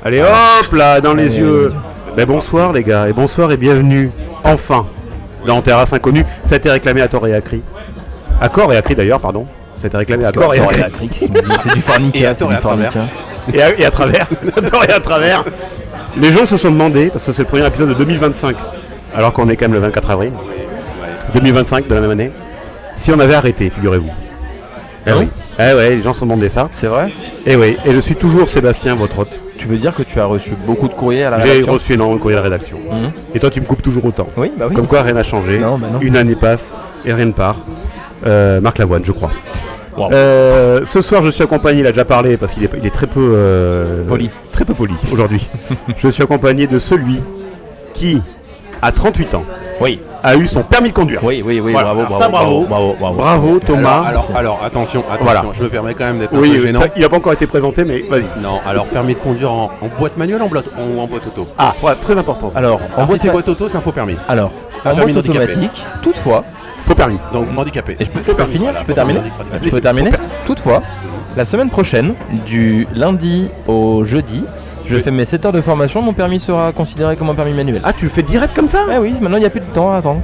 Allez hop là, dans les yeux. Ben, bonsoir les gars, et bonsoir et bienvenue, enfin, dans Terrasse Inconnue. Ça a été réclamé à tort et à cri. À corps et à cri d'ailleurs, pardon. Ça a été réclamé à corps et à cri. C'est du fornica, c'est du fornica. Et à travers. À tort et à travers. Les gens se sont demandé, parce que c'est le premier épisode de 2025, alors qu'on est quand même le 24 avril 2025 de la même année, si on avait arrêté, figurez-vous. Eh oui. Eh ouais, les gens se sont demandé ça. C'est vrai? Eh oui, et je suis toujours Sébastien, votre hôte. Tu veux dire que tu as reçu beaucoup de courriers à la rédaction? J'ai reçu énormément de courriers à la rédaction. Et toi, tu me coupes toujours autant. Oui, bah oui. Comme quoi, rien n'a changé. Non, bah non. Une année passe et rien ne part. Marc Lavoine, je crois. Wow. Ce soir, je suis accompagné, il a déjà parlé parce qu'il est très peu poli. Très peu poli aujourd'hui. Je suis accompagné de celui qui, à 38 ans, Oui. a eu son permis de conduire. Oui, Voilà. bravo, Alors ça, bravo. Bravo, Thomas. Alors, attention, Voilà. je me permets quand même d'être un Oui, peu gênant. il n'a pas encore été présenté, mais vas-y. Non, alors permis de conduire en boîte manuelle ou en boîte auto? Ah, voilà, très important ça. Alors, Si c'est boîte auto, c'est un faux permis. Alors, C'est un en permis boîte handicapé. automatique, toutefois, Faux permis. Donc handicapé. et je peux finir, je peux terminer. Vas-y, Je peux terminer. faut Toutefois, la semaine prochaine, du lundi au jeudi, je fais mes 7 heures de formation, mon permis sera considéré comme un permis manuel. Ah, tu le fais direct comme ça? Ah oui, maintenant il n'y a plus de temps à attendre.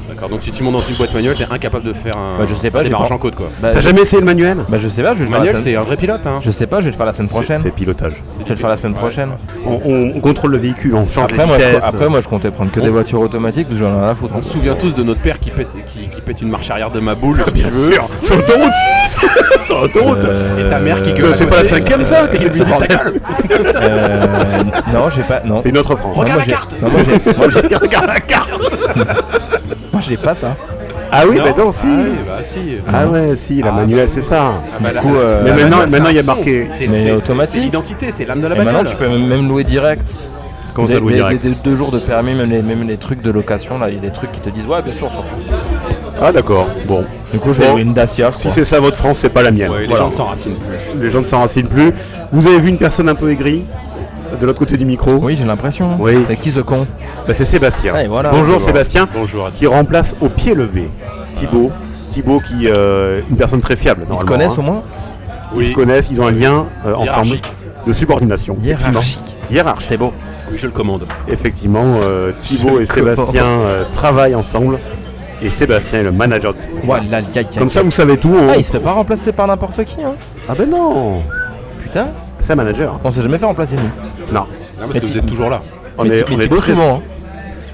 D'accord, donc si tu montes dans une boîte manuelle, t'es incapable de faire un Bah, je sais pas, j'ai démarrage pas- en côte quoi. Bah, T'as jamais essayé le manuel? Bah je sais pas, je vais le Le faire la manuel, semaine. c'est un vrai pilote, hein. Je sais pas, je vais le faire la semaine prochaine. C'est pilotage. Je vais le faire la semaine prochaine. On contrôle le véhicule, on change Après les moi, vitesses. moi je comptais prendre que des voitures automatiques parce que j'en ai rien à foutre. On se souvient tous de notre père qui pète une marche arrière de ma boule, si tu Bien veux. sûr, sur l'autoroute. Sur l'autoroute. Et ta mère qui gueule. C'est pas la cinquième ça? Qu'est-ce que c'est bordel? Non, j'ai pas. Non. C'est une autre France. Regarde moi, la carte. Non, moi, Regarde la carte. moi j'ai pas ça. Ah oui, bah non, si. Ah oui, bah si. Ah ouais, si, la manuelle, c'est ça. Bah, Du coup, Mais la maintenant, manuelle, il y a c'est un marqué. son. Mais C'est automatique. l'identité, c'est l'âme de la Et bagnole. maintenant tu peux même louer direct. Comment ça, louer direct? Des 2 jours de permis, même les trucs de location, là, il y a des trucs qui te disent ouais, bien sûr, on s'en fout. Ah d'accord, bon. Du coup, je vais Bon, louer une Dacia. Je Si crois. c'est ça votre France, c'est pas la mienne. Ouais, les Voilà. gens ne s'enracinent plus. Les gens ne s'enracinent plus. Vous avez vu une personne un peu aigrie de l'autre côté du micro? Oui, j'ai l'impression. Oui. C'est qui ce con? Bah, c'est Sébastien. Ouais, voilà. Bonjour Bonjour. Sébastien, Bonjour à tous. qui remplace au pied levé Thibaut. Thibaut qui une personne très fiable. Ils se normalement, connaissent hein. au moins? Ils se connaissent, ils ont un lien ensemble Hiérarchique. de subordination. effectivement. Hiérarchique. C'est beau. Oui, je le commande. Effectivement, Thibaut et Sébastien travaillent ensemble. Et Sébastien est le manager de Thibaut. Voilà, le gars. Comme ça, vous savez tout. Ah, il se fait pas remplacer par n'importe qui, hein. Ah ben non, Putain, c'est un manager. on s'est jamais fait remplacer nous. Non, Non, parce Mais que vous Thi- êtes toujours là. on Mais est Thibaut, très... souvent, hein.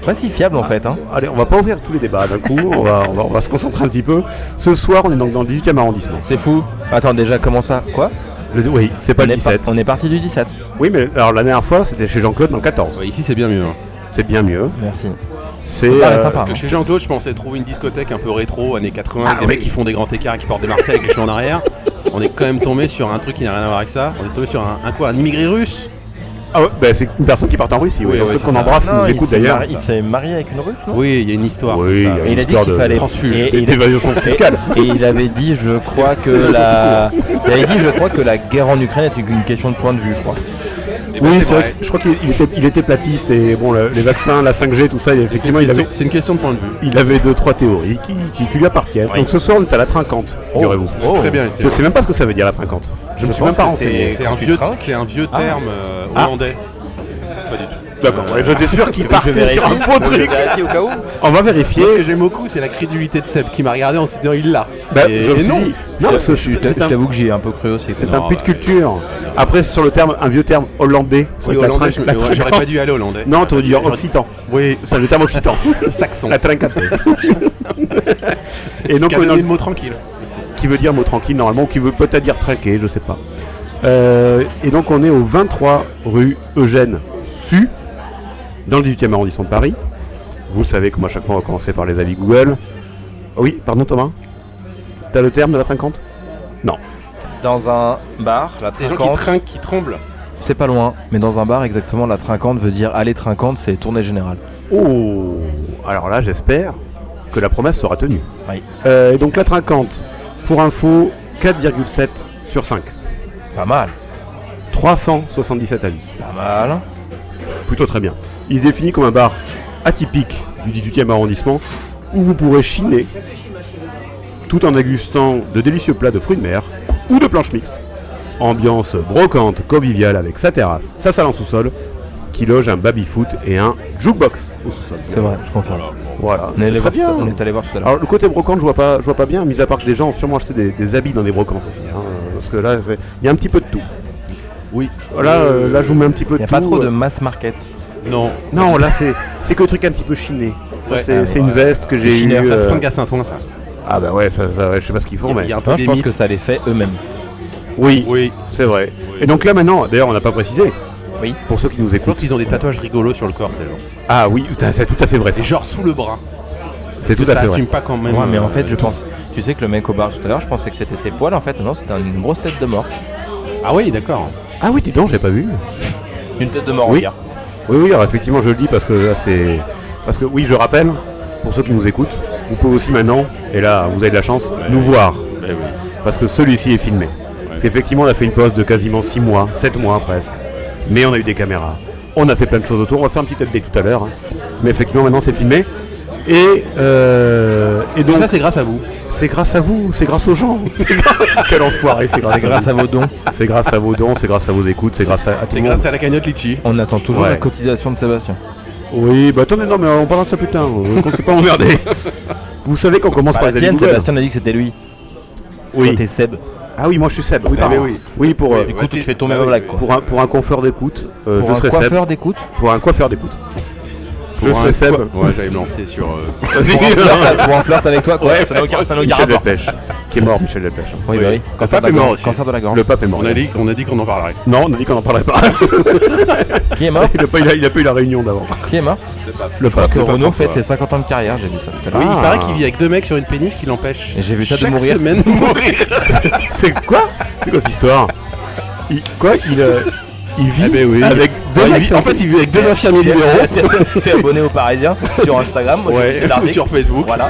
Pas si fiable en fait, hein. Allez, on va pas ouvrir tous les débats d'un coup, on va se concentrer un petit peu. Ce soir, on est donc dans le 18e arrondissement. C'est fou. Attends, déjà, comment ça? Quoi? Oui, c'est pas on le est 17. on est parti du 17. Oui, mais alors la dernière fois, c'était chez Jean-Claude dans le 14. Ouais, ici, c'est bien mieux. Hein. C'est bien mieux. Merci. C'est sympa, sympa. Parce que chez Jean-Claude, je pensais trouver une discothèque un peu rétro, années 80, Ah des oui. mecs qui font des grands écarts et qui portent des Marseilles avec les cheveux en arrière. On est quand même tombé sur un truc qui n'a rien à voir avec ça. On est tombé sur un immigré russe. Ah ouais, bah, c'est une personne qui part en Russie, oui. Oui, Jean-Claude ouais, qu'on c'est ça. embrasse, qui Non, nous écoute d'ailleurs. il s'est marié avec une russe, non? Oui, il y a une histoire. Oui, comme ça. il y a Et il a dit histoire qu'il de fallait transfuge. et d'évasion fiscale. Et il avait dit, je crois que la guerre en Ukraine était une question de point de vue, je crois. Eh ben, Oui, c'est c'est vrai. vrai. Je crois qu'il était platiste et bon, les vaccins, la 5G, tout ça, effectivement, C'est une question de point de vue. il avait 2-3 théories qui lui appartiennent. Oui. Donc ce soir, on est à la trinquante, figurez-vous. C'est très bien ici. Je sais même pas ce que ça veut dire la trinquante. Je me suis même pas renseigné. C'est un vieux terme hollandais. Pas du tout. D'accord, ouais, j'étais sûr qu'il partait sur un faux truc. Vérifier au cas où. On va vérifier. Moi, ce que j'aime beaucoup, c'est la crédulité de Seb qui m'a regardé en se disant il l'a. Bah, Et je me suis non. dit, non, parce que Je t'avoue que j'y ai un peu cru aussi. c'est un puits de culture. Après, sur le terme, un vieux terme hollandais. Oui, avec la hollandais, la j'aurais trincante. pas dû aller hollandais. Non, tu aurais dû dire occitan. Oui, C'est le terme occitan. saxon. La trincante. Et donc, Qui a on est dans donné le- le mot tranquille. qui veut dire mot tranquille normalement, ou qui veut peut-être dire trinquer, je sais pas. Et donc, on est au 23 rue Eugène Su, dans le 18e arrondissement de Paris. Vous savez, comme à chaque fois, on va commencer par les avis Google. Oui, pardon Thomas. T'as le terme de la trincante? Non. Dans un bar, la C'est les gens qui trincante, trinquent, qui tremblent. c'est pas loin, mais dans un bar exactement, la trincante veut dire aller trincante, c'est tournée générale. Oh, alors là, j'espère que la promesse sera tenue. Oui. Et donc la trincante, pour info, 4,7 sur 5. Pas mal, 377 avis. pas mal. Plutôt très bien. Il se définit comme un bar atypique du 18e arrondissement où vous pourrez chiner tout en dégustant de délicieux plats de fruits de mer ou de planches mixtes ambiance brocante conviviale avec sa terrasse, sa salle en sous-sol, qui loge un baby-foot et un jukebox au sous-sol. C'est vrai, je confirme. Voilà, On est allé c'est très voir- bien. On est allé voir tout à l'heure. Alors le côté brocante, je vois pas bien, mis à part que des gens ont sûrement acheté des habits dans des brocantes ici, hein, parce que là, il y a un petit peu de tout. Oui. Voilà, là je vous mets un petit peu Il de n'y a tout. pas trop de mass market. Non. Non, là c'est que le truc un petit peu chiné. Ça, Ouais. c'est une veste que j'ai eue. Ça se prend de Saint-Ouen, ça. Ah bah ouais, ça, ouais, je sais pas ce qu'ils font, mais Il y a un peu Non, des je pense mythes. que ça les fait eux-mêmes. oui, Oui. c'est vrai. Oui. Et donc là maintenant, d'ailleurs on n'a pas précisé, Oui. pour ceux qui nous Je pense écoutent. qu'ils ont des tatouages rigolos sur le corps, ces gens. Ah oui, putain, c'est tout à fait vrai. C'est genre sous le bras. C'est tout Ça à fait vrai. assume pas quand même. Ouais, mais en fait, je pense. Tu sais que le mec au bar tout à l'heure, je pensais que c'était ses poils. En fait, non, c'était une grosse tête de mort. Ah oui, d'accord. Ah oui, dis donc, j'ai pas vu. Une tête de mort Oui. en pierre. Oui, alors effectivement, je le dis parce que là, c'est. Parce que oui, je rappelle, pour ceux qui nous écoutent, vous pouvez aussi maintenant, et là, vous avez de la chance, nous voir. Eh oui. Parce que celui-ci est filmé. Parce qu'effectivement, on a fait une pause de quasiment 6 mois, 7 mois presque. Mais on a eu des caméras. On a fait plein de choses autour. On va faire un petit update tout à l'heure. Hein. Mais effectivement, maintenant, c'est filmé. Et Tout donc, ça, c'est grâce à vous. c'est grâce à vous, c'est grâce aux gens. Quel enfoiré, c'est grâce, C'est grâce à vos dons. C'est grâce à vos dons, c'est grâce à vos écoutes, c'est grâce à tout C'est le monde. grâce à la cagnotte Litchi. On attend toujours Ouais. la cotisation de Sébastien. Oui, bah attendez, non, mais on parlera de ça plus tard. Qu'on s'est pas emmerdé. Vous savez qu'on commence Bah, par la les tienne, avis Google. Sébastien a dit que c'était lui. Oui. Toi, t'es Seb. Ah oui, moi je suis Seb. Oui, Ah, pardon. mais oui. Oui, pour, Écoute, tu fais tomber bah ma oui, blague, oui. quoi. pour un confort d'écoute, Pour je un serai Seb. coiffeur d'écoute. Pour un coiffeur d'écoute. Je Pour serai un- Seb. Ouais, j'allais me lancer sur. Pour un flirt avec toi, quoi. Ça n'a aucun Michel rapport. Delpech, qui est mort, Michel Delpech. Oui, bah oui. Le Cancer pape de est la mort gorge. aussi. Cancer de la gorge. Le pape est mort. On a dit qu'on en parlerait. Non, on a dit qu'on n'en parlerait pas. Qui est mort il a pas eu la réunion d'avant. Qui est mort Le pape. Que le pape Renault François. fête ses 50 ans de carrière, j'ai vu ça tout à l'heure. Oui, il Ah. paraît qu'il vit avec 2 mecs sur une péniche qui l'empêchent. Et j'ai vu ça de chaque mourir. semaine de mourir. C'est quoi cette histoire Quoi il vit Eh ben oui. avec deux Ouais, mecs sur- En fait, il vit avec deux infirmiers libéraux. T'es abonné au Parisien sur Instagram, moi j'ai Ouais, vu l'article. sur Facebook. Voilà.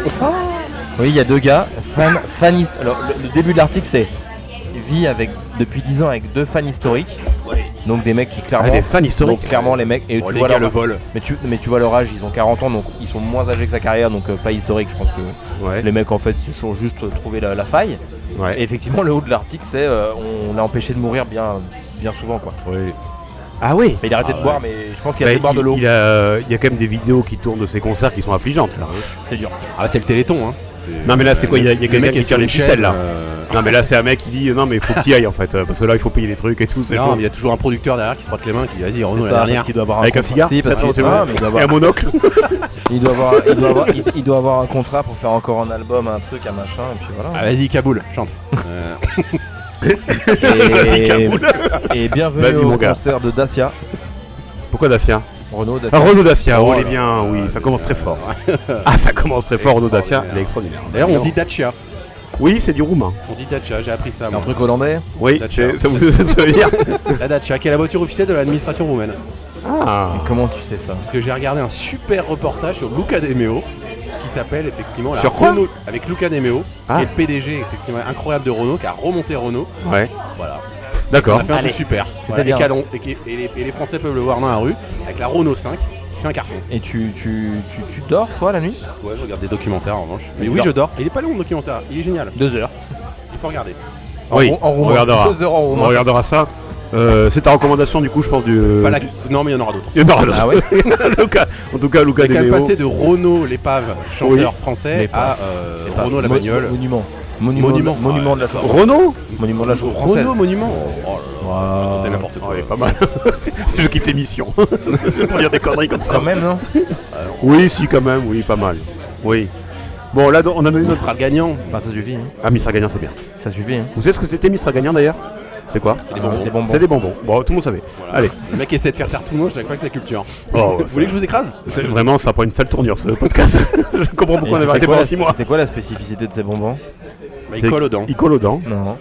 Oui, il y a deux gars, fans Alors, le début de l'article, c'est vit avec depuis 10 ans avec 2 fans historiques. Donc des mecs qui Ah, clairement. des fans historiques. Donc clairement les mecs. Et Oh, tu les vois gars, leur- le vol. mais tu vois leur âge, ils ont 40 ans, donc ils sont moins âgés que sa carrière, donc pas historique. Je pense que Ouais. les mecs en fait c'est toujours juste trouver la faille. Ouais. Et effectivement, le haut de l'article, c'est on l'a empêché de mourir bien souvent, quoi. Oui. Ah oui. Mais il a arrêté Ah de boire, mais je pense qu'il a arrêté de boire de l'eau. Il y a quand même des vidéos qui tournent de ses concerts qui sont affligeantes. Là. C'est dur. Ah, c'est le Téléthon, hein. Non mais là c'est quoi Il y a quelqu'un qui tire les ficelles là. euh, Non mais là c'est un mec qui dit non mais il faut qu'il y aille en fait parce que là il faut payer des trucs et tout. C'est Non, chaud. mais il y a toujours un producteur derrière qui se frotte les mains qui dit vas-y, Renaud, C'est la ça, dernière. parce qu'il doit avoir Avec un contrat. cigare Si, parce Attends, qu'il tu doit, vois, mais il doit et un avoir, monocle. il doit avoir un contrat pour faire encore un album, un truc, un machin, et puis voilà. Ah, vas-y, Kaboul, chante. Vas-y, Kaboul. Et bienvenue Vas-y, mon au gars. concert de Dacia. Pourquoi Dacia Renault, Dacia. Ah, Renaud Dacia, Oh on est là bien, oui, ça commence très fort. Ah, ça commence très fort, Renaud Dacia, elle est extraordinaire. D'ailleurs, on dit Dacia. Oui, c'est du roumain. On dit Dacia, j'ai appris ça. Un moi. truc hollandais. Oui, Dacia. ça veut dire. La Dacia, qui est la voiture officielle de l'administration roumaine. Ah, Mais comment tu sais ça? Parce que j'ai regardé un super reportage sur Luca De Meo qui s'appelle effectivement la Sur quoi Renault avec Luca De Meo Ah. qui est le PDG effectivement incroyable de Renault qui a remonté Renault. ouais, Voilà. On d'accord. a fait un Allez. truc super. C'était Et, bien. et les Français peuvent le voir dans la rue avec la Renault 5 qui fait un carton. Et tu dors, toi, la nuit? Ouais, je regarde des documentaires en revanche. Mais Tu oui, dors. je dors. Il est pas long le documentaire, il est génial. 2 heures. Il faut regarder. Oui, en on roumain. regardera. 2 heures en On roumain. regardera ça. C'est ta recommandation du coup, je pense du. Pas la- Non, mais il y en aura d'autres. Il y en aura d'autres. Ah ouais. Luca- en tout cas, Luca Il y a De qu'à Meo. passer de Renault l'épave, chanteur français, L'épave. à Renault la bagnole. Monument. Monument. Monument de la chose. Renault Monument de la chose française. Renault Monument. Oh là là, Waouh. c'est n'importe quoi. Ouais, pas mal. Je quitte l'émission. Pour dire des conneries comme ça. Quand même, non? Oui, si, quand même, oui, pas mal. Oui. Bon, là, on a donné On notre. sera le gagnant. Bah ça suffit, hein. Ah, Mistral gagnant, c'est bien. Ça suffit, hein. Vous savez ce que c'était Mistral gagnant d'ailleurs C'est quoi C'est des bonbons. Des bonbons. C'est des bonbons. Bon, tout le monde savait. Voilà. Allez. Le mec essaie de faire taire tout le monde, je crois que c'est la culture. Oh, Vous voulez que je vous écrase Vraiment, ça prend une sale tournure ce podcast. Je comprends Et pourquoi on avait c'était arrêté quoi pendant la- 6 mois. C'était quoi la spécificité de ces bonbons? Bah, il colle aux dents. Ils collent aux dents. Non.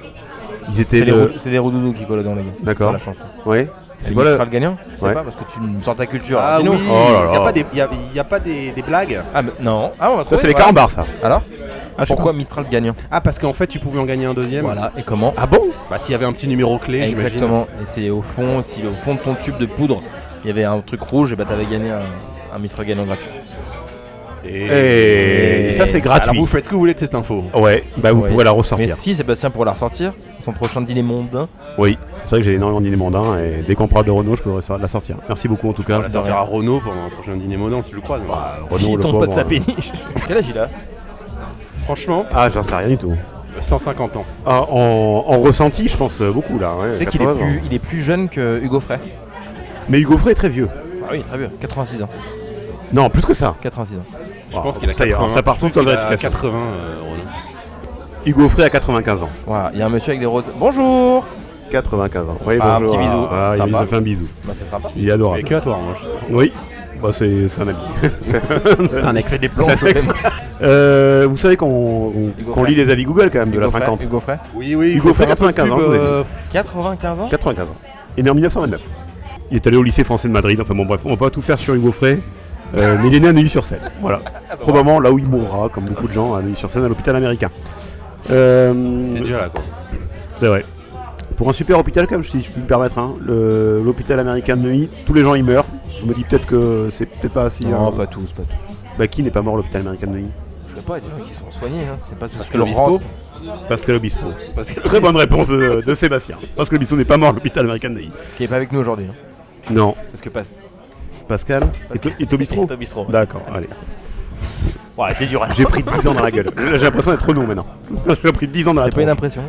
Ils étaient. C'est des roudoudous qui collent dans les gars. D'accord. Dans la chanson. Ouais. C'est C'est quoi Mistral le. gagnant? Je sais Ouais. pas, parce que tu me sors ta culture. Ah oui, Dis-nous. Oh là là. il n'y a pas des blagues. Ah, mais non. Ah, on va Ça, trouver, c'est les voilà. carambars, ça. Alors Ah, je sais pourquoi Mistral gagnant? Ah, parce qu'en fait, tu pouvais en gagner un deuxième. Voilà. Et comment? Ah bon Bah, s'il y avait un petit numéro clé, j'imagine. Exactement. Et c'est au fond, si au fond de ton tube de poudre, il y avait un truc rouge, et bah t'avais gagné un Mistral gagnant gratuit. Et ça, c'est gratuit. Alors vous faites ce que vous voulez de cette info. Ouais, bah vous Ouais. pourrez la Mais ressortir. si Sébastien pourrait la ressortir, son prochain dîner mondain. Oui, c'est vrai que j'ai énormément de dîner mondains et dès qu'on parle de Renault, je pourrais la sortir. Merci beaucoup en tout cas. On va la sortir à Renault pendant un prochain dîner mondain si je le crois. Bah, S'il Renault, le tombe pas de pauvre, sa péniche. Quel âge il a? Franchement, Ah, j'en sais rien du tout. 150 ans. Ah, en ressenti, je pense beaucoup là. Ouais, Tu sais qu'il 80 ans. il est plus jeune que Hugo Frey. Mais Hugo Frey est très vieux. Ah oui, très vieux. 86 ans. Non, plus que ça. 86 ans. Je pense qu'il a ça y est, 80. ça part tout sur la Il a vérification. 80 Renault. Hugo Frey a 95 ans. Voilà, il y a un monsieur avec des roses. Bonjour. 95 ans. Oui, Ah, un bonjour. petit bisou. Ah, il Sympa. nous a fait un bisou. Bah c'est sympa. Il est adorable. Et que à toi, moi. Oui, bah, c'est un ami. C'est- C'est un ex. Fait des plans. Vous savez qu'on Hugo qu'on Frey. lit les avis Google quand même de la Hugo Frey. 50. Hugo Frey. Oui, oui. Hugo Frey, 95 ans, je vous ai dit. 95 ans. 95 ans. Il est né en 1929. Il est allé au lycée français de Madrid. Enfin bon, bref, on va pas tout faire sur Hugo Frey. Mais il est né à Neuilly-sur-Seine. Voilà. Probablement là où il mourra, comme beaucoup de gens à Neuilly-sur-Seine, à l'hôpital américain. T'es déjà là, quoi. C'est vrai. Pour un super hôpital, quand même, si je puis me permettre, hein, l'hôpital américain de Neuilly, tous les gens y meurent. Je me dis peut-être que c'est peut-être pas si. Non, pas tous, pas tous. Bah, qui n'est pas mort à l'hôpital américain de Neuilly? Je sais pas, il y a des gens qui se font soigner, hein. C'est pas parce que l'Obispo. rentre. Pascal Obispo. Parce que Très bonne réponse de Sébastien. Pascal Obispo n'est pas mort à l'hôpital américain de Neuilly. Qui est pas avec nous aujourd'hui. Hein. Non. Parce que passe. Pascal Il est au bistrot. Au bistrot. D'accord, allez. Ouais, c'est dur. J'ai pris 10 ans dans la gueule. J'ai l'impression d'être Renault maintenant. J'ai pris 10 ans dans la C'est pas une tronche. impression.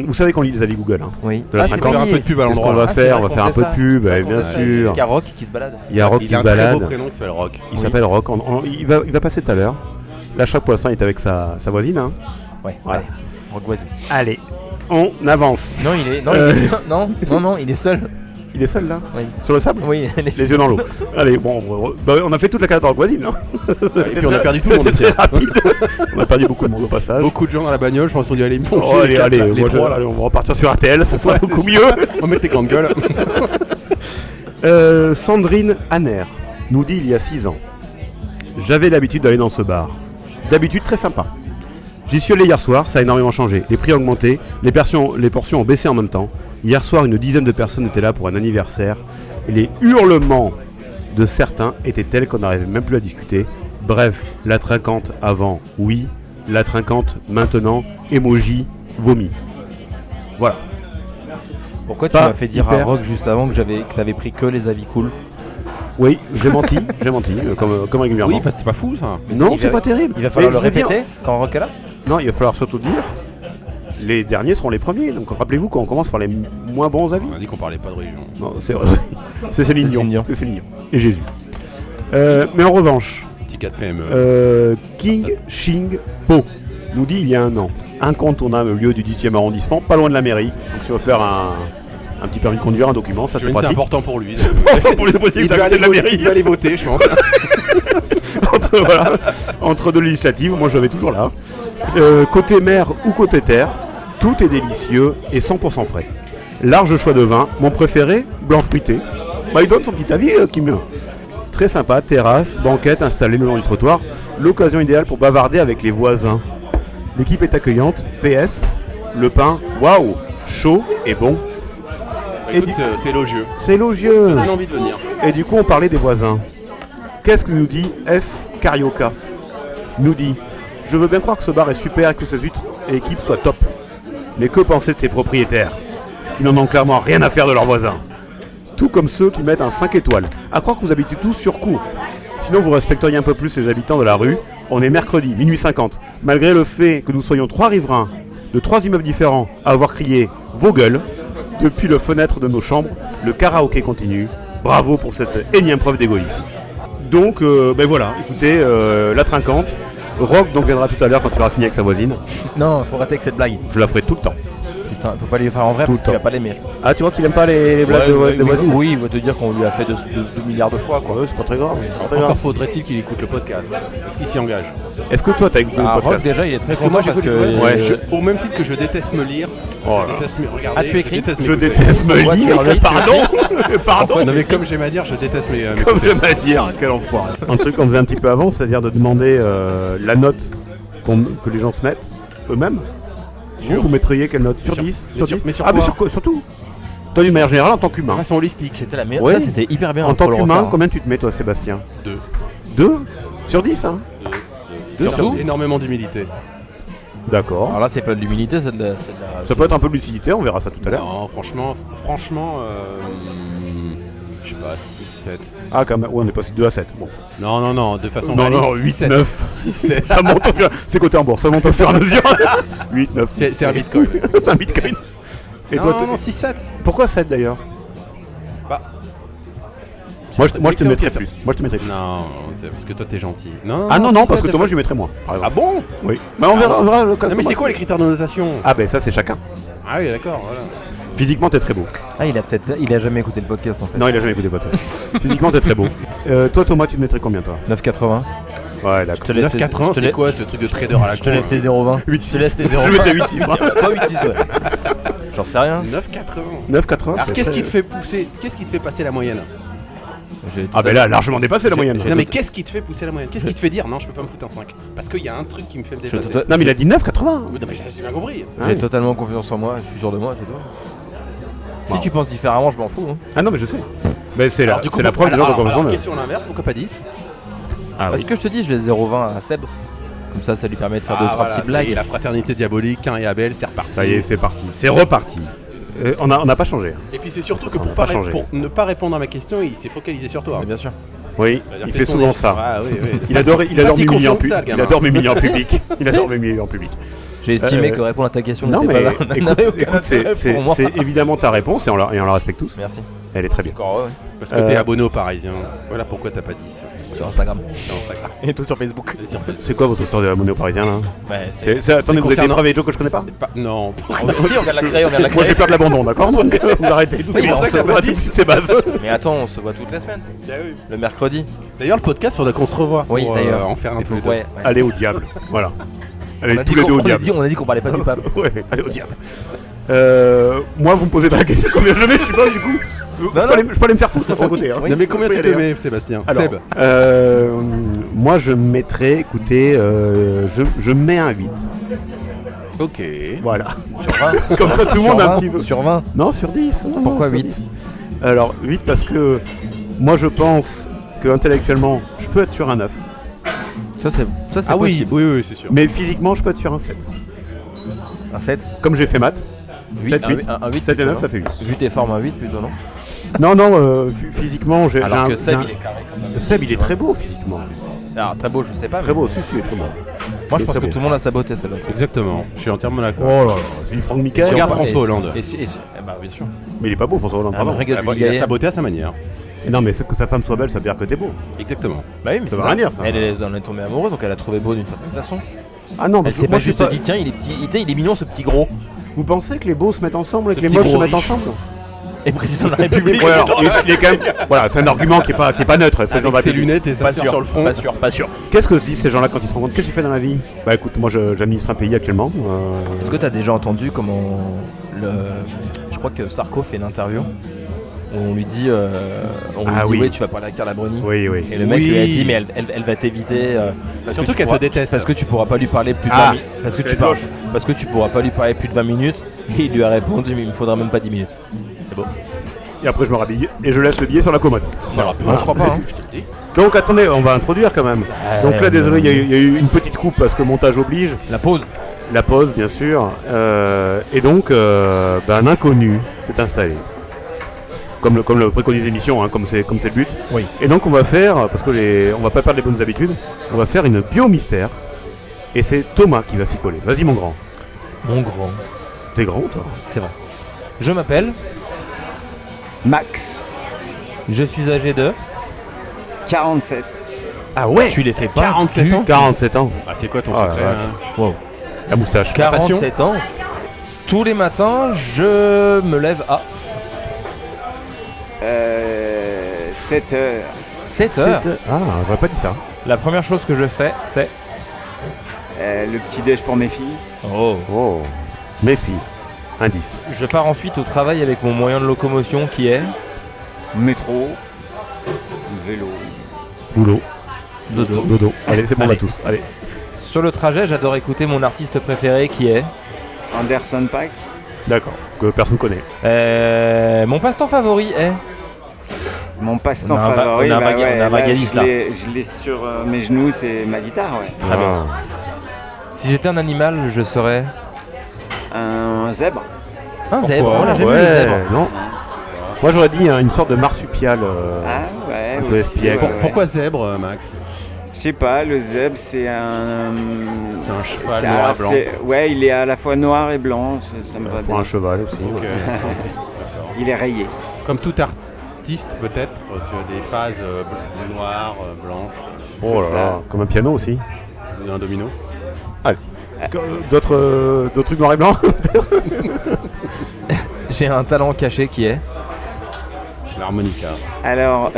Vous savez qu'on lit les avis Google. Hein. Oui. De la c'est 50. pas un lié. peu de pub à C'est ce l'endroit. qu'on va Ah, c'est faire. vrai On va qu'on faire un fait peu de ça. pub, C'est vrai bien qu'on fait ça. sûr. Parce qu'il y a Rock qui se balade. Il y a Rock Il qui a se un très beau balade. prénom qui s'appelle Rock. Il s'appelle Rock. Il va passer tout à l'heure. Là, chaque pour l'instant, il est avec sa voisine. Hein. Ouais, Voilà. ouais. Rock voisine. Allez, on avance. Non, il est. Non, non, il est seul. Il est seul là Oui. Sur le sable Oui, Les yeux dans l'eau. Allez, bon, on a fait toute la carte de Rock voisine. Hein. Et puis on a perdu tout le monde C'était aussi. très rapide. On a perdu beaucoup de monde au passage. Beaucoup de gens dans la bagnole, je pense qu'on dit allez, ils me font Oh, chier, allez, les quatre, allez, là, les moi, trois, là. allez, on va repartir sur RTL, ça sera Ouais, beaucoup c'est mieux. On va mettre les grandes gueules. Sandrine Hanner nous dit il y a 6 ans. J'avais l'habitude d'aller dans ce bar. D'habitude très sympa. J'y suis allé hier soir, ça a énormément changé. Les prix ont augmenté, les portions ont baissé en même temps. Hier soir, une dizaine de personnes étaient là pour un anniversaire. Et les hurlements de certains étaient tels qu'on n'arrivait même plus à discuter. Bref, la trinquante avant, oui. La trinquante maintenant, emoji, vomi. Voilà. Pourquoi tu Pas m'as fait dire à hyper. Rock juste avant que t'avais pris que les avis cool? Oui, j'ai menti, comme régulièrement. Oui, parce que c'est pas fou ça. Non, Il c'est va- pas terrible. Il va falloir Mais le je veux dire- répéter quand Rock est là? Non, il va falloir surtout dire, les derniers seront les premiers. Donc rappelez-vous qu'on commence par les moins bons avis. On a dit qu'on parlait pas de religion. Non, c'est vrai. C'est Céline Céline Dion. Dion. C'est Céline Dion. Et Jésus. Mais en revanche, Petit 4 PME. King Shing Po nous dit il y a un an, incontournable lieu du 10e arrondissement, pas loin de la mairie. Donc si on veut faire un petit permis de conduire, un document, ça c'est C'est pratique. important pour lui. Pour les possibles, Il c'est va à côté aller de la voter, mairie. il va aller voter, je pense. entre deux législatives, moi je vais toujours là. Côté mer ou côté terre, tout est délicieux et 100% frais. Large choix de vin, mon préféré, blanc fruité. Bah, il donne son petit avis, Kim. Très sympa, terrasse, banquette installée le long du trottoir. L'occasion idéale pour bavarder avec les voisins. L'équipe est accueillante. PS, le pain, waouh, chaud et bon. Écoute, c'est élogieux. C'est élogieux. Ça donne envie de venir. Et du coup, on parlait des voisins. Qu'est-ce que nous dit F. Carioca? Nous dit: je veux bien croire que ce bar est super et que ses huîtres et équipes soient top. Mais que penser de ses propriétaires, qui n'en ont clairement rien à faire de leurs voisins? Tout comme ceux qui mettent un 5 étoiles. À croire que vous habitez tous sur cour. Sinon, vous respecteriez un peu plus les habitants de la rue. On est mercredi, minuit 50. Malgré le fait que nous soyons 3 riverains de 3 immeubles différents à avoir crié vos gueules, depuis le fenêtre de nos chambres, le karaoké continue. Bravo pour cette énième preuve d'égoïsme. Donc, ben voilà, écoutez, la trinquante. Rock donc viendra tout à l'heure quand il aura fini avec sa voisine. Non, faut arrêter avec cette blague. Je la ferai tout le temps. Putain, faut pas les faire en vrai Tout parce le qu'il va temps. pas l'aimer. je pense. Ah, tu vois qu'il aime pas les blagues de voisine? Oui, il va te dire qu'on lui a fait 2 milliards de fois quoi. Ouais, c'est pas très grave. c'est pas très Encore grave. faudrait-il qu'il écoute le podcast. Est-ce qu'il s'y engage? Est-ce que toi t'as écouté Ah, le Rock podcast? déjà il est très Parce que moi content parce j'écoute que Ouais. au même titre que je déteste me lire, Oh je là. déteste me regarder, Ah, tu écris? Je m'écouter. déteste me Pourquoi tu lire. écris? Pardon. Pardon. Non mais comme j'aime à dire, je déteste mes Comme j'aime à dire, quel enfoiré. Un truc qu'on faisait un petit peu avant, c'est-à-dire de demander la note que les gens se mettent eux-mêmes. Vous mettriez quelle note? Sur sur- 10? mais Sur sur- 10? mais sur Ah, mais quoi sur quoi? Surtout. Toi, d'une manière générale, en tant qu'humain. façon holistique. c'était la meilleure. Ouais. Ça c'était hyper bien. En tant faut le qu'humain, refaire. combien tu te mets, toi, Sébastien? 2. 2? Sur 10, hein. Surtout énormément d'humilité. D'accord. Alors là, c'est pas de l'humilité, c'est de la. Ça peut être un peu de lucidité, on verra ça tout à l'heure. Non, franchement, je sais pas, 6, 7. Ah, quand même, ouais, on est passé de 2 à 7. Bon. Non, de façon Non, réaliste, 8, 7. 9. 6, 7. Ça monte au fur. C'est côté en bourse, ça monte au fur et à mesure. 8, 9. C'est un bitcoin. C'est un bitcoin. Et non, toi, non, 6, 7. pourquoi 7 d'ailleurs? Bah. Moi, je te mettrais ça. plus. Moi, je te mettrais plus. Non, c'est parce que toi t'es gentil. Non, Ah non, 6, parce 7, que toi, moi, je lui mettrais moins. Par Ah exemple. bon? Oui. Mais on verra le cas. Non, mais c'est quoi les critères de notation? Ah, ben ça, c'est chacun. Ah oui, d'accord, voilà. Physiquement, t'es très beau. Ah, il a jamais écouté le podcast en fait. Non, il a jamais écouté podcast. Physiquement, t'es très beau. Toi, Thomas, tu te mettrais combien, toi? 9,80. Ouais, d'accord. te laisse 9,80, c'est quoi ce truc de trader à la Je te laisse tes 0,20. 8, Je te laisse tes 0,20. Je mettrais 8,6 moi. Pas 8,6, ouais. J'en sais rien. 9,80. 9,80. Alors c'est qu'est-ce très- qui te fait pousser? Qu'est-ce qui te fait passer la moyenne? Ah, ben là, largement dépassé la moyenne. Non mais qu'est-ce qui te fait pousser la moyenne? Qu'est-ce qui te fait dire non, je peux pas me foutre un 5? Parce qu'il y a un truc qui me fait me dépasser. te- Non, mais il a dit 9,80. Oui, non, mais j'ai bien compris. J'ai Ouais. totalement confiance en moi, je suis sûr de moi, c'est tout. Si Wow. tu penses différemment, je m'en fous. Hein. Ah non, mais je sais. Mais c'est Alors, la, du coup, c'est la preuve des gens qui ont confiance en eux. question l'inverse, pourquoi pas 10? Ah Parce oui. que je te dis, je laisse 0,20 à Seb. Comme ça lui permet de faire 2-3 voilà, petites ça y est, blagues. la fraternité diabolique, Cain et Abel, c'est reparti. Ça y est, c'est parti. C'est reparti. On n'a pas changé. Et puis c'est surtout que On pour, n'a pas pas changé. pour ne pas répondre à ma question, il s'est focalisé sur toi. Mais bien sûr. Oui, C'est-à-dire il que fait son souvent échec- ça. Ah, oui, oui. Il adore Pas si m'humilier confiant en que public. ça, le Il gamin. adore m'humilier en public. Il adore m'humilier en public. J'ai estimé Euh, que répondre à ta question Non, n'était mais pas là. écoute, c'est évidemment ta réponse et on la respecte tous. Merci. Elle est très bien. Encore ouais. Parce que t'es abonné au Parisien. Voilà pourquoi t'as pas 10. Sur Instagram. Non, c'est pas grave. Et tout sur Facebook. C'est quoi votre histoire de la monnaie au parisien là Ouais, Attendez, vous êtes des concernant- private jokes que je connais pas Non. Si, on vient de la créer, on vient de la Moi j'ai créer. peur de l'abandon, d'accord? Donc vous arrêtez tout de Oui, suite. on On sait arrête tout de suite ces bases. Mais attends, on se voit toutes les semaines. Le mercredi. D'ailleurs, le podcast, faudra qu'on se revoie. Oui, pour, d'ailleurs. en faire un Il tous faut- les deux. ouais, ouais. Allez au diable. Voilà. On Allez a tous dit les deux qu'on- au diable. on a dit qu'on parlait pas du pape. Ouais, allez au diable. Moi, vous me posez pas la question combien je mets, je sais pas du coup. Je peux aller me faire foutre, moi, c'est à côté. Hein. Non, mais combien Je peux tu y te aller, hein. mets, Sébastien? Alors, Seb. moi je mettrais, écoutez, je mets un 8. Ok. Voilà. Sur 20. Comme ça, tout le monde a un petit peu. Sur 20. Non, sur 10. Non, Pourquoi sur 8? 10. Alors, 8 parce que moi je pense que intellectuellement, je peux être sur un 9. Ça, c'est Ah oui, possible. oui, c'est sûr. Mais physiquement, je peux être sur un 7. Un 7. Comme j'ai fait maths. 7, un 8. 8. Un 8 7 et 9, plutôt, ça fait 8. non Vu tes formes, un 8 plutôt, non Non, physiquement, j'ai Alors un- que Seb, j'ai un- il est carré comme d'habitude, Seb, il tu est vois. très beau physiquement. Alors, très beau, je sais pas. Très mais beau, si, il est très beau. Moi, Il je est pense très que beau. tout le monde a sa beauté, Sébastien. Exactement. Je suis entièrement d'accord. Oh là là, c'est une Franck Michael. Regarde Et- François Hollande. Bah, bien sûr. Mais il est pas beau, François Hollande, Ah, pardon. mais regarde Il a Julie Gaillet. sa beauté à sa manière. Et non, mais que sa femme soit belle, ça veut dire que t'es beau. Exactement. Bah oui, mais Ça c'est veut rien dire, ça. Elle est tombée amoureuse, donc elle a trouvé beau d'une certaine façon. Ah non, Elle parce s'est que pas moi je suis juste pas. dit, tiens, il est petit, tu sais, il est mignon ce petit gros. Vous pensez que les beaux se mettent ensemble et que Ce les petit moches se gros mettent riche. ensemble? Et président de la République. Ouais, alors, il est quand même. Voilà, c'est un argument qui est pas neutre. le président de la Avec ses République. lunettes et sa Pas sœur sûr, sur le front. pas sûr, pas sûr. Qu'est-ce que se disent ces gens-là quand ils se rencontrent? Qu'est-ce que tu fais dans la vie? Bah écoute, moi j'administre un pays actuellement. Est-ce que t'as déjà entendu comment je crois que Sarko fait une interview où on lui dit, Ah oui. ouais, tu vas parler à Carla Bruni. Oui, oui. Et le mec Oui. lui a dit, mais elle va t'éviter. Parce Surtout que tu qu'elle te pourras- déteste. Parce que tu pourras pas lui parler plus de Ah. 20 minutes. Parce que tu pourras pas lui parler plus de 20 minutes. Et il lui a répondu, mais il me faudra même pas 10 minutes. C'est beau. Et après je me rhabille et je laisse le billet sur la commode. Voilà. Moi, je crois pas. Hein. Donc attendez, on va introduire quand même. Donc là, désolé, il y a eu une petite coupe parce que montage oblige. La pause. La pause, bien sûr. Et donc, un inconnu s'est installé. Comme le préconise l'émission, hein, comme c'est le but. Oui. Et donc, on va faire, parce que on va pas perdre les bonnes habitudes, on va faire une bio-mystère. Et c'est Thomas qui va s'y coller. Vas-y, mon grand. Mon grand. T'es grand, toi? C'est vrai. Je m'appelle. Max, Je suis âgé de. 47. Ah ouais. Tu les fais pas. 47 ans. 47 ans. Ah, c'est quoi ton Ah, la secret vache. hein Wow. La moustache. 47 ans. Tous les matins, je me lève à 7 heures. 7 heures. Ah, j'aurais pas dit ça. La première chose que je fais, c'est. Le petit déj pour mes filles. Oh. Oh. Méfie. Indice. Je pars ensuite au travail avec mon moyen de locomotion qui est. Métro. Vélo. Boulot. Dodo. Dodo. Allez, c'est bon, on va Allez. tous. Allez. Sur le trajet, j'adore écouter mon artiste préféré qui est. Anderson Paak. D'accord. Que personne connaît. Mon passe-temps favori est. Mon passe-temps On a un va- favori, on a un bah vague- ouais, on a un là, vagaliste, là. je l'ai sur mes genoux, c'est ma guitare, ouais. Très bien. Si j'étais un animal, je serais Un zèbre. un zèbre. Pourquoi Voilà, j'aime Ouais, bien les zèbres. non. Moi j'aurais dit une sorte de marsupial. Ah ouais, un peu aussi, espiègle. ouais, ouais. Pourquoi zèbre, Max? Je sais pas, le zèbre c'est un... C'est un cheval c'est- noir et alors, blanc. Ouais, il est à la fois noir et blanc, ça me va Faut bien. un cheval aussi. Ok. ouais. Il est rayé. Comme tout artiste, peut-être, tu as des phases noires, blanches, Oh là ça. là, comme un piano aussi. un domino. D'autres trucs noir et blanc peut-être. J'ai un talent caché qui est. L'harmonica. Alors,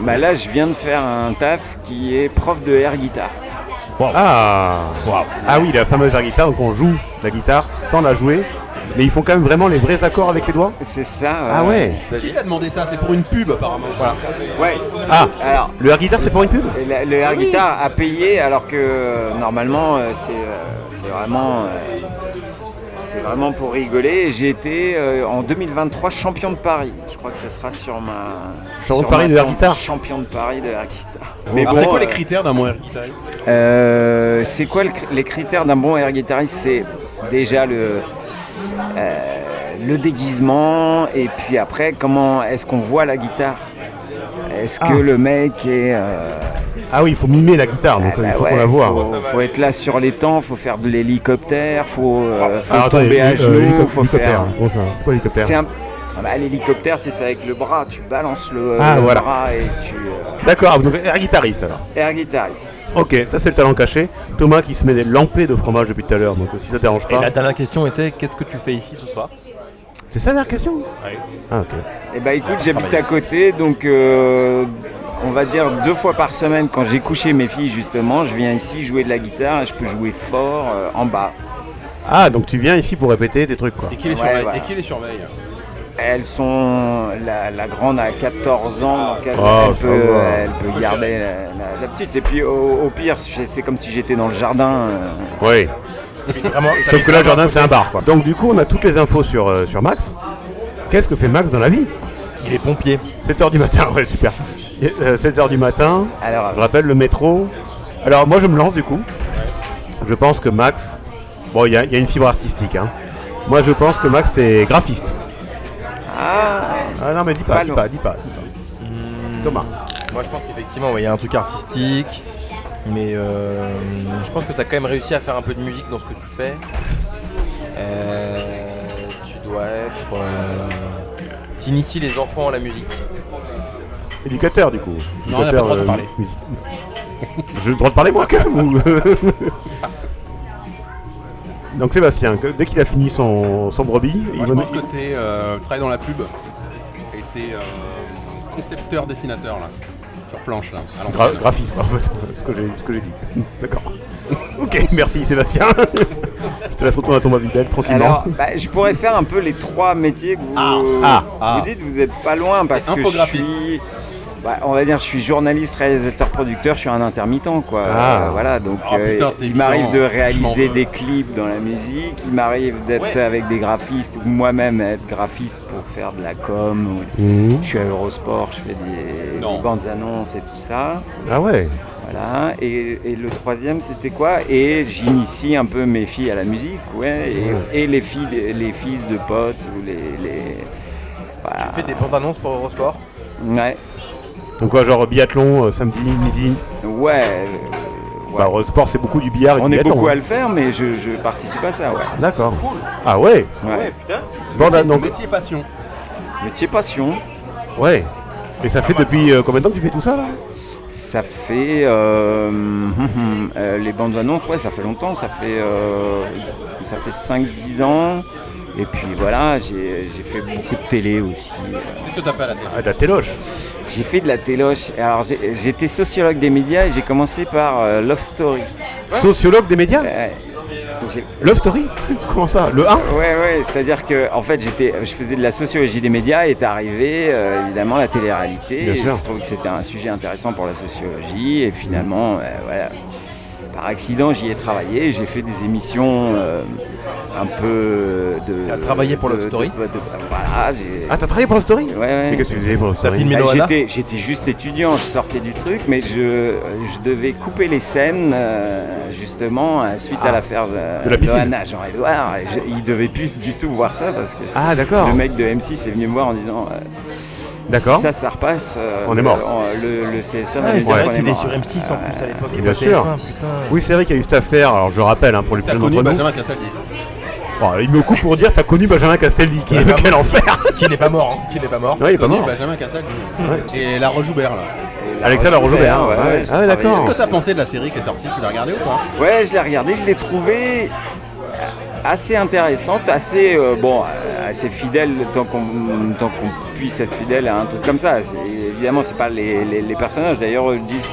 bah là je viens de faire un taf qui est prof de air guitare. Ah. Ah oui, la fameuse air guitare, donc on joue la guitare sans la jouer, mais ils font quand même vraiment les vrais accords avec les doigts. C'est ça. Ah ouais. Qui t'a demandé ça? C'est pour une pub, apparemment. Voilà. Ouais. Ah, Alors, le air guitare c'est pour une pub. le air guitar a payé alors que normalement c'est vraiment pour rigoler. Et j'ai été en 2023 champion de Paris. Je crois que ce sera sur ma Champion de sur Paris ma de air tente. guitare. Champion de Paris de air guitar. Alors, c'est quoi les critères d'un bon air guitariste? C'est quoi les critères d'un bon air guitariste? C'est déjà le déguisement et puis après comment est-ce qu'on voit la guitare? Est-ce que le mec est Ah oui, il faut mimer la guitare, donc il faut qu'on la voie. faut être là sur les temps, faut faire de l'hélicoptère, faut Alors attendez, tomber à genoux, faut hélicoptère. faire. Bon, ça, c'est quoi l'hélicoptère? L'hélicoptère, tu sais, c'est avec le bras, tu balances le Voilà. bras et tu D'accord, donc air guitariste alors. air guitariste. Ok, ça c'est le talent caché. Thomas qui se met des lampées de fromage depuis tout à l'heure, donc si ça te dérange Et pas. la dernière question était qu'est-ce que tu fais ici ce soir? C'est ça la question? Oui. Ah ok. Eh ben écoute, j'habite à côté, donc on va dire 2 fois par semaine quand j'ai couché mes filles justement, je viens ici jouer de la guitare et je peux jouer fort en bas. Ah, donc tu viens ici pour répéter tes trucs quoi. Et qui les Ouais, surveille? voilà. Et qui les surveille? Elles sont la grande a 14 ans, donc elle, Oh, elle ça peut, va. elle peut garder la petite. Et puis au pire, c'est comme si j'étais dans le jardin. Oui. Vraiment, Sauf que là, le jardin c'est un bar quoi. Donc du coup, on a toutes les infos sur Max. Qu'est-ce que fait Max dans la vie? il est pompier. 7h du matin, ouais super. 7h du matin, Alors, je rappelle le métro. Alors moi je me lance du coup. Je pense que Max, bon il y a une fibre artistique hein. Moi je pense que Max t'es graphiste. Ah non mais dis pas. Thomas. Moi je pense qu'effectivement il y a un truc artistique, mais je pense que tu as quand même réussi à faire un peu de musique dans ce que tu fais. Tu dois être... t'inities les enfants à la musique. Éducateur du coup. Non, on n'a pas le droit de parler. Musique. J'ai le droit de parler moi quand même ou... Donc Sébastien, dès qu'il a fini son brebis, Moi, je pense que tu travailles dans la pub et tu es concepteur, dessinateur là, sur planche là. à l'ancienne. graphiste quoi, en fait, ce que j'ai dit. D'accord. Ok, merci Sébastien. Je te laisse retourner à ton Babybel tranquillement. alors je pourrais faire un peu les 3 métiers que vous, vous dites, vous n'êtes pas loin parce que je Infographiste. suis... on va dire, je suis journaliste, réalisateur, producteur, je suis un intermittent quoi. Voilà, donc putain, c'était il m'arrive évident. de Je m'en réaliser veux. des clips dans la musique, il m'arrive d'être avec des graphistes ou moi-même être graphiste pour faire de la com. Je suis à Eurosport, je fais des bandes annonces et tout ça. Ah ouais. Voilà, et le troisième c'était quoi? Et j'initie un peu mes filles à la musique, et les fils de potes ou voilà. Tu fais des bandes annonces pour Eurosport? Ouais. Donc quoi, genre biathlon, samedi, midi. Bah, sport c'est beaucoup du billard et On du est biathlon. beaucoup à le faire, mais je participe à ça, D'accord. Ah ouais. Ouais. Putain. Donc, Métier passion. Métier passion. ouais. Et ça fait depuis combien de temps que tu fais tout ça là? Ça fait les bandes annonces, ça fait longtemps, ça fait 5-10 ans. Et puis voilà, j'ai fait beaucoup de télé aussi. Qu'est-ce que tu as fait à la télé? Ah, de la téloche. J'ai fait de la téloche. Alors j'étais sociologue des médias et j'ai commencé par Love Story. Sociologue des médias. J'ai- Love Story. Comment ça? Le 1? Ouais, c'est-à-dire que en fait je faisais de la sociologie des médias et est arrivé évidemment la télé-réalité. Bien Et sûr. je trouvais que c'était un sujet intéressant pour la sociologie et finalement voilà. par accident, j'y ai travaillé. J'ai fait des émissions un peu de. Tu as travaillé pour Love Story Voilà. Ah, t'as travaillé pour Love Story ? Ouais. Mais qu'est-ce que tu faisais pour Love T'as Story ? filmé Loana ? J'étais juste étudiant, je sortais du truc, mais je devais couper les scènes justement suite à l'affaire de la piscine. Loana, Jean-Edouard. Il devait plus du tout voir ça parce que Ah, d'accord. le mec de M6 est venu me voir en disant D'accord. si ça repasse, on est mort. Le CSA Ah, va nous c'est dire vrai qu'on que est c'était mort. sur M6 en plus à l'époque et Bien pas sûr. TF1, putain. Oui, c'est vrai qu'il y a eu cette affaire. Alors, je rappelle, pour les plus T'as jeunes connu d'entre nous. Benjamin Castaldi. Oh, il me coupe pour dire t'as connu Benjamin Castaldi. Quel enfer. Qui n'est pas mort, hein. Qui n'est pas mort. Non, il est pas Connu mort. Benjamin Castaldi. Ouais. Et Lara Joubert, là. Et Alexandre Roche-Joubert, ouais. j'ai Ah ouais, d'accord. travaillé. Qu'est-ce que t'as pensé de la série qui est sortie? Tu l'as regardée ou pas? Ouais, je l'ai regardé, je l'ai trouvé assez intéressante, assez assez fidèle tant qu'on puisse être fidèle à un truc comme ça. Évidemment, c'est pas les personnages. D'ailleurs, ils disent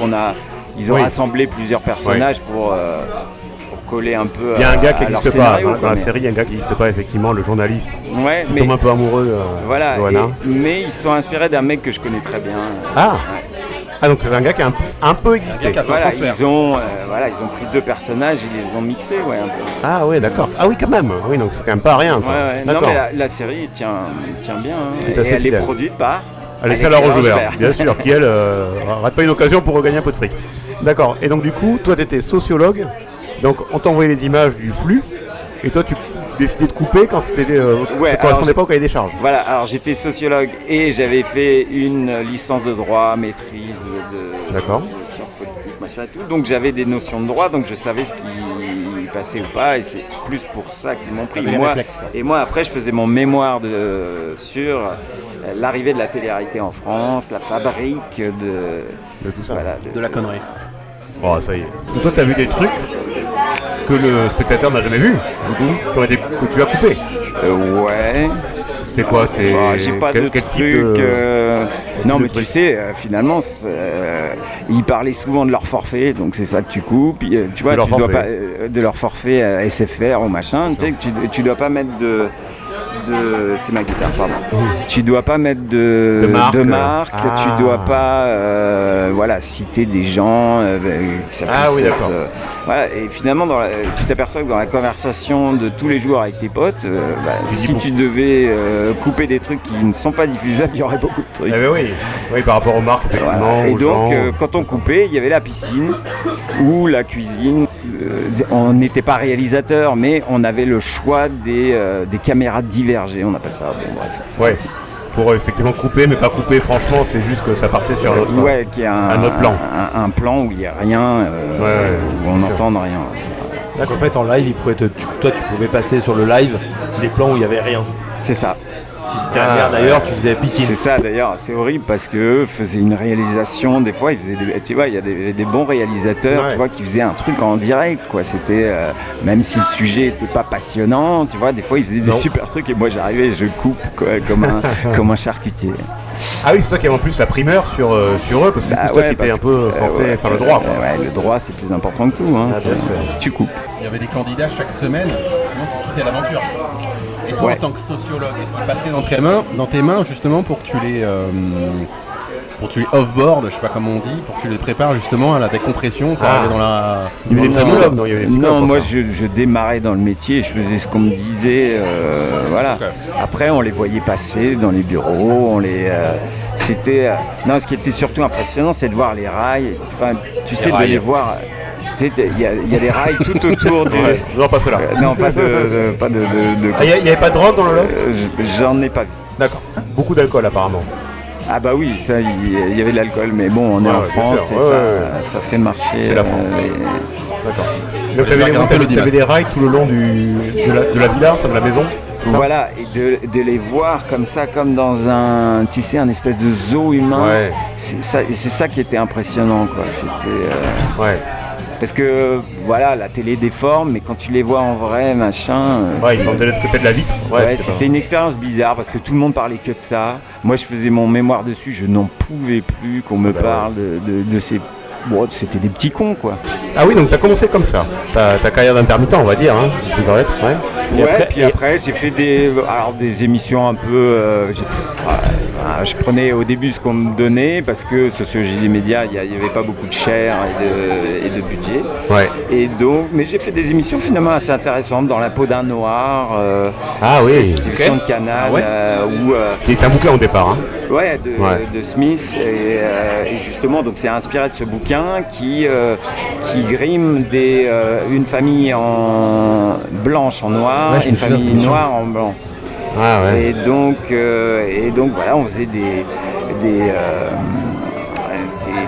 ils ont rassemblé plusieurs personnages pour coller un peu. Il y a un gars qui à leur n'existe pas scénario, dans la série. Il y a un gars qui n'existe pas effectivement, le journaliste Ouais, qui tombe un peu amoureux voilà. de Loana. Mais ils sont inspirés d'un mec que je connais très bien. Ah. Ouais. Ah, donc c'est un gars qui a un peu existé. Un gars qui a fait un Voilà, transfert. ils ont pris deux personnages, ils les ont mixés, ouais, un peu. Ah ouais, d'accord. Ah oui, quand même. Oui, donc c'est quand même pas rien. Quoi. Ouais. Non, D'accord. mais la série tient bien. Hein. Elle est Et assez elle est fidèle. produite par Alexandre Roche-Joubert, bien sûr, qui elle rate pas une occasion pour regagner un peu de fric. D'accord. Et donc du coup, toi, tu étais sociologue. Donc on t'envoyait les images du flux. Et toi, tu décidais de couper quand ça correspondait pas au cahier des charges. Voilà, alors j'étais sociologue et j'avais fait une licence de droit, maîtrise de sciences politiques, machin et tout. Donc j'avais des notions de droit, donc je savais ce qui passait ou pas, et c'est plus pour ça qu'ils m'ont pris. Et moi, après, je faisais mon mémoire sur l'arrivée de la télé-réalité en France, la fabrique de tout ça. Voilà, De la connerie. Oh, ça y est. Donc toi, t'as vu des trucs que le spectateur n'a jamais vu, du coup, que tu as coupé. Ouais. C'était quoi? C'était J'ai pas quel de type truc. quel Non, type mais de tu truc sais, finalement, ils parlaient souvent de leur forfait, donc c'est ça que tu coupes. Tu vois, De leur tu dois forfait. pas de leur forfait SFR ou machin. Tu sais que tu dois pas mettre de c'est ma guitare, pardon. Tu dois pas mettre de marque, tu dois pas citer des gens qui s'appellent Ah oui, d'accord. voilà, et finalement tu t'aperçois que dans la conversation de tous les jours avec tes potes, si tu devais couper des trucs qui ne sont pas diffusables, il y aurait beaucoup de trucs. Eh ben oui, par rapport aux marques, effectivement, Voilà. Et aux donc, gens. quand on coupait, il y avait la piscine ou la cuisine. On n'était pas réalisateur, mais on avait le choix des caméras divergées, on appelle ça. Bon, bref. Ouais. Pour effectivement couper, mais pas couper, franchement, c'est juste que ça partait sur un autre, qui est un autre plan. Un plan où il n'y a rien, où on bien sûr. n'entend rien. Donc en fait en live, toi tu pouvais passer sur le live les plans où il n'y avait rien. C'est ça. Si c'était la merde d'ailleurs, tu faisais piscine. C'est ça d'ailleurs, c'est horrible parce qu'eux faisaient une réalisation, des fois ils faisaient tu vois, il y a des bons réalisateurs, tu vois, qui faisaient un truc en direct, quoi. C'était, même si le sujet n'était pas passionnant, tu vois, des fois ils faisaient des super trucs et moi j'arrivais et je coupe, quoi, comme un charcutier. Ah oui, c'est toi qui avais en plus la primeur sur eux, parce que c'est toi qui étais un peu censé faire le droit. Quoi. Ouais, le droit c'est plus important que tout, hein. Ah, bien sûr. Tu coupes. Il y avait des candidats chaque semaine justement, qui quittaient l'aventure. Et toi, en tant que sociologue, est-ce qu'il passait dans tes mains justement pour que tu les off-board, je sais pas comment on dit, pour que tu les prépares justement à la décompression pour arriver dans la... Il y avait des psychologues, non? Il y avait des psychologues. Non, pour moi ça. je démarrais dans le métier, je faisais ce qu'on me disait, voilà. Okay. Après on les voyait passer dans les bureaux, c'était... non, ce qui était surtout impressionnant, c'est de voir les rails, enfin, tu sais, de les voir... Tu sais, il y a des rails tout autour du... Ouais. Non, pas cela. non, pas de Ah, il n'y avait pas de drogue dans le loft? J'en ai pas vu. D'accord. Beaucoup d'alcool apparemment. Ah bah oui, ça, il y avait de l'alcool, mais bon, on est en bien France sûr. et ça fait marcher. C'est la France. D'accord. Donc tu avais des rails tout le long de la villa, enfin de la maison? Voilà, et de les voir comme ça, comme dans un espèce de zoo humain. Ouais. C'est ça qui était impressionnant, quoi. C'était... Ouais. Parce que voilà, la télé déforme, mais quand tu les vois en vrai, machin. Ouais, ils sont de l'autre côté de la vitre. Ouais, c'était une expérience bizarre parce que tout le monde parlait que de ça. Moi, je faisais mon mémoire dessus, je n'en pouvais plus qu'on me parle de ces. Bon, c'était des petits cons, quoi. Ah oui, donc t'as commencé comme ça. Ta carrière d'intermittent, on va dire, hein, si je peux me permettre. Ouais. Puis après, j'ai fait des émissions un peu je prenais au début ce qu'on me donnait parce que sociologie des médias, il n'y avait pas beaucoup de chair et de budget. Ouais. Et donc, mais j'ai fait des émissions finalement assez intéressantes dans La peau d'un noir. oui. C'est une émission de Canal Qui est un bouquin au départ. Hein. De Smith et justement donc c'est inspiré de ce bouquin qui grime une famille en blanche en noir et une famille noire en blanc. Ah ouais. Et donc voilà, on faisait des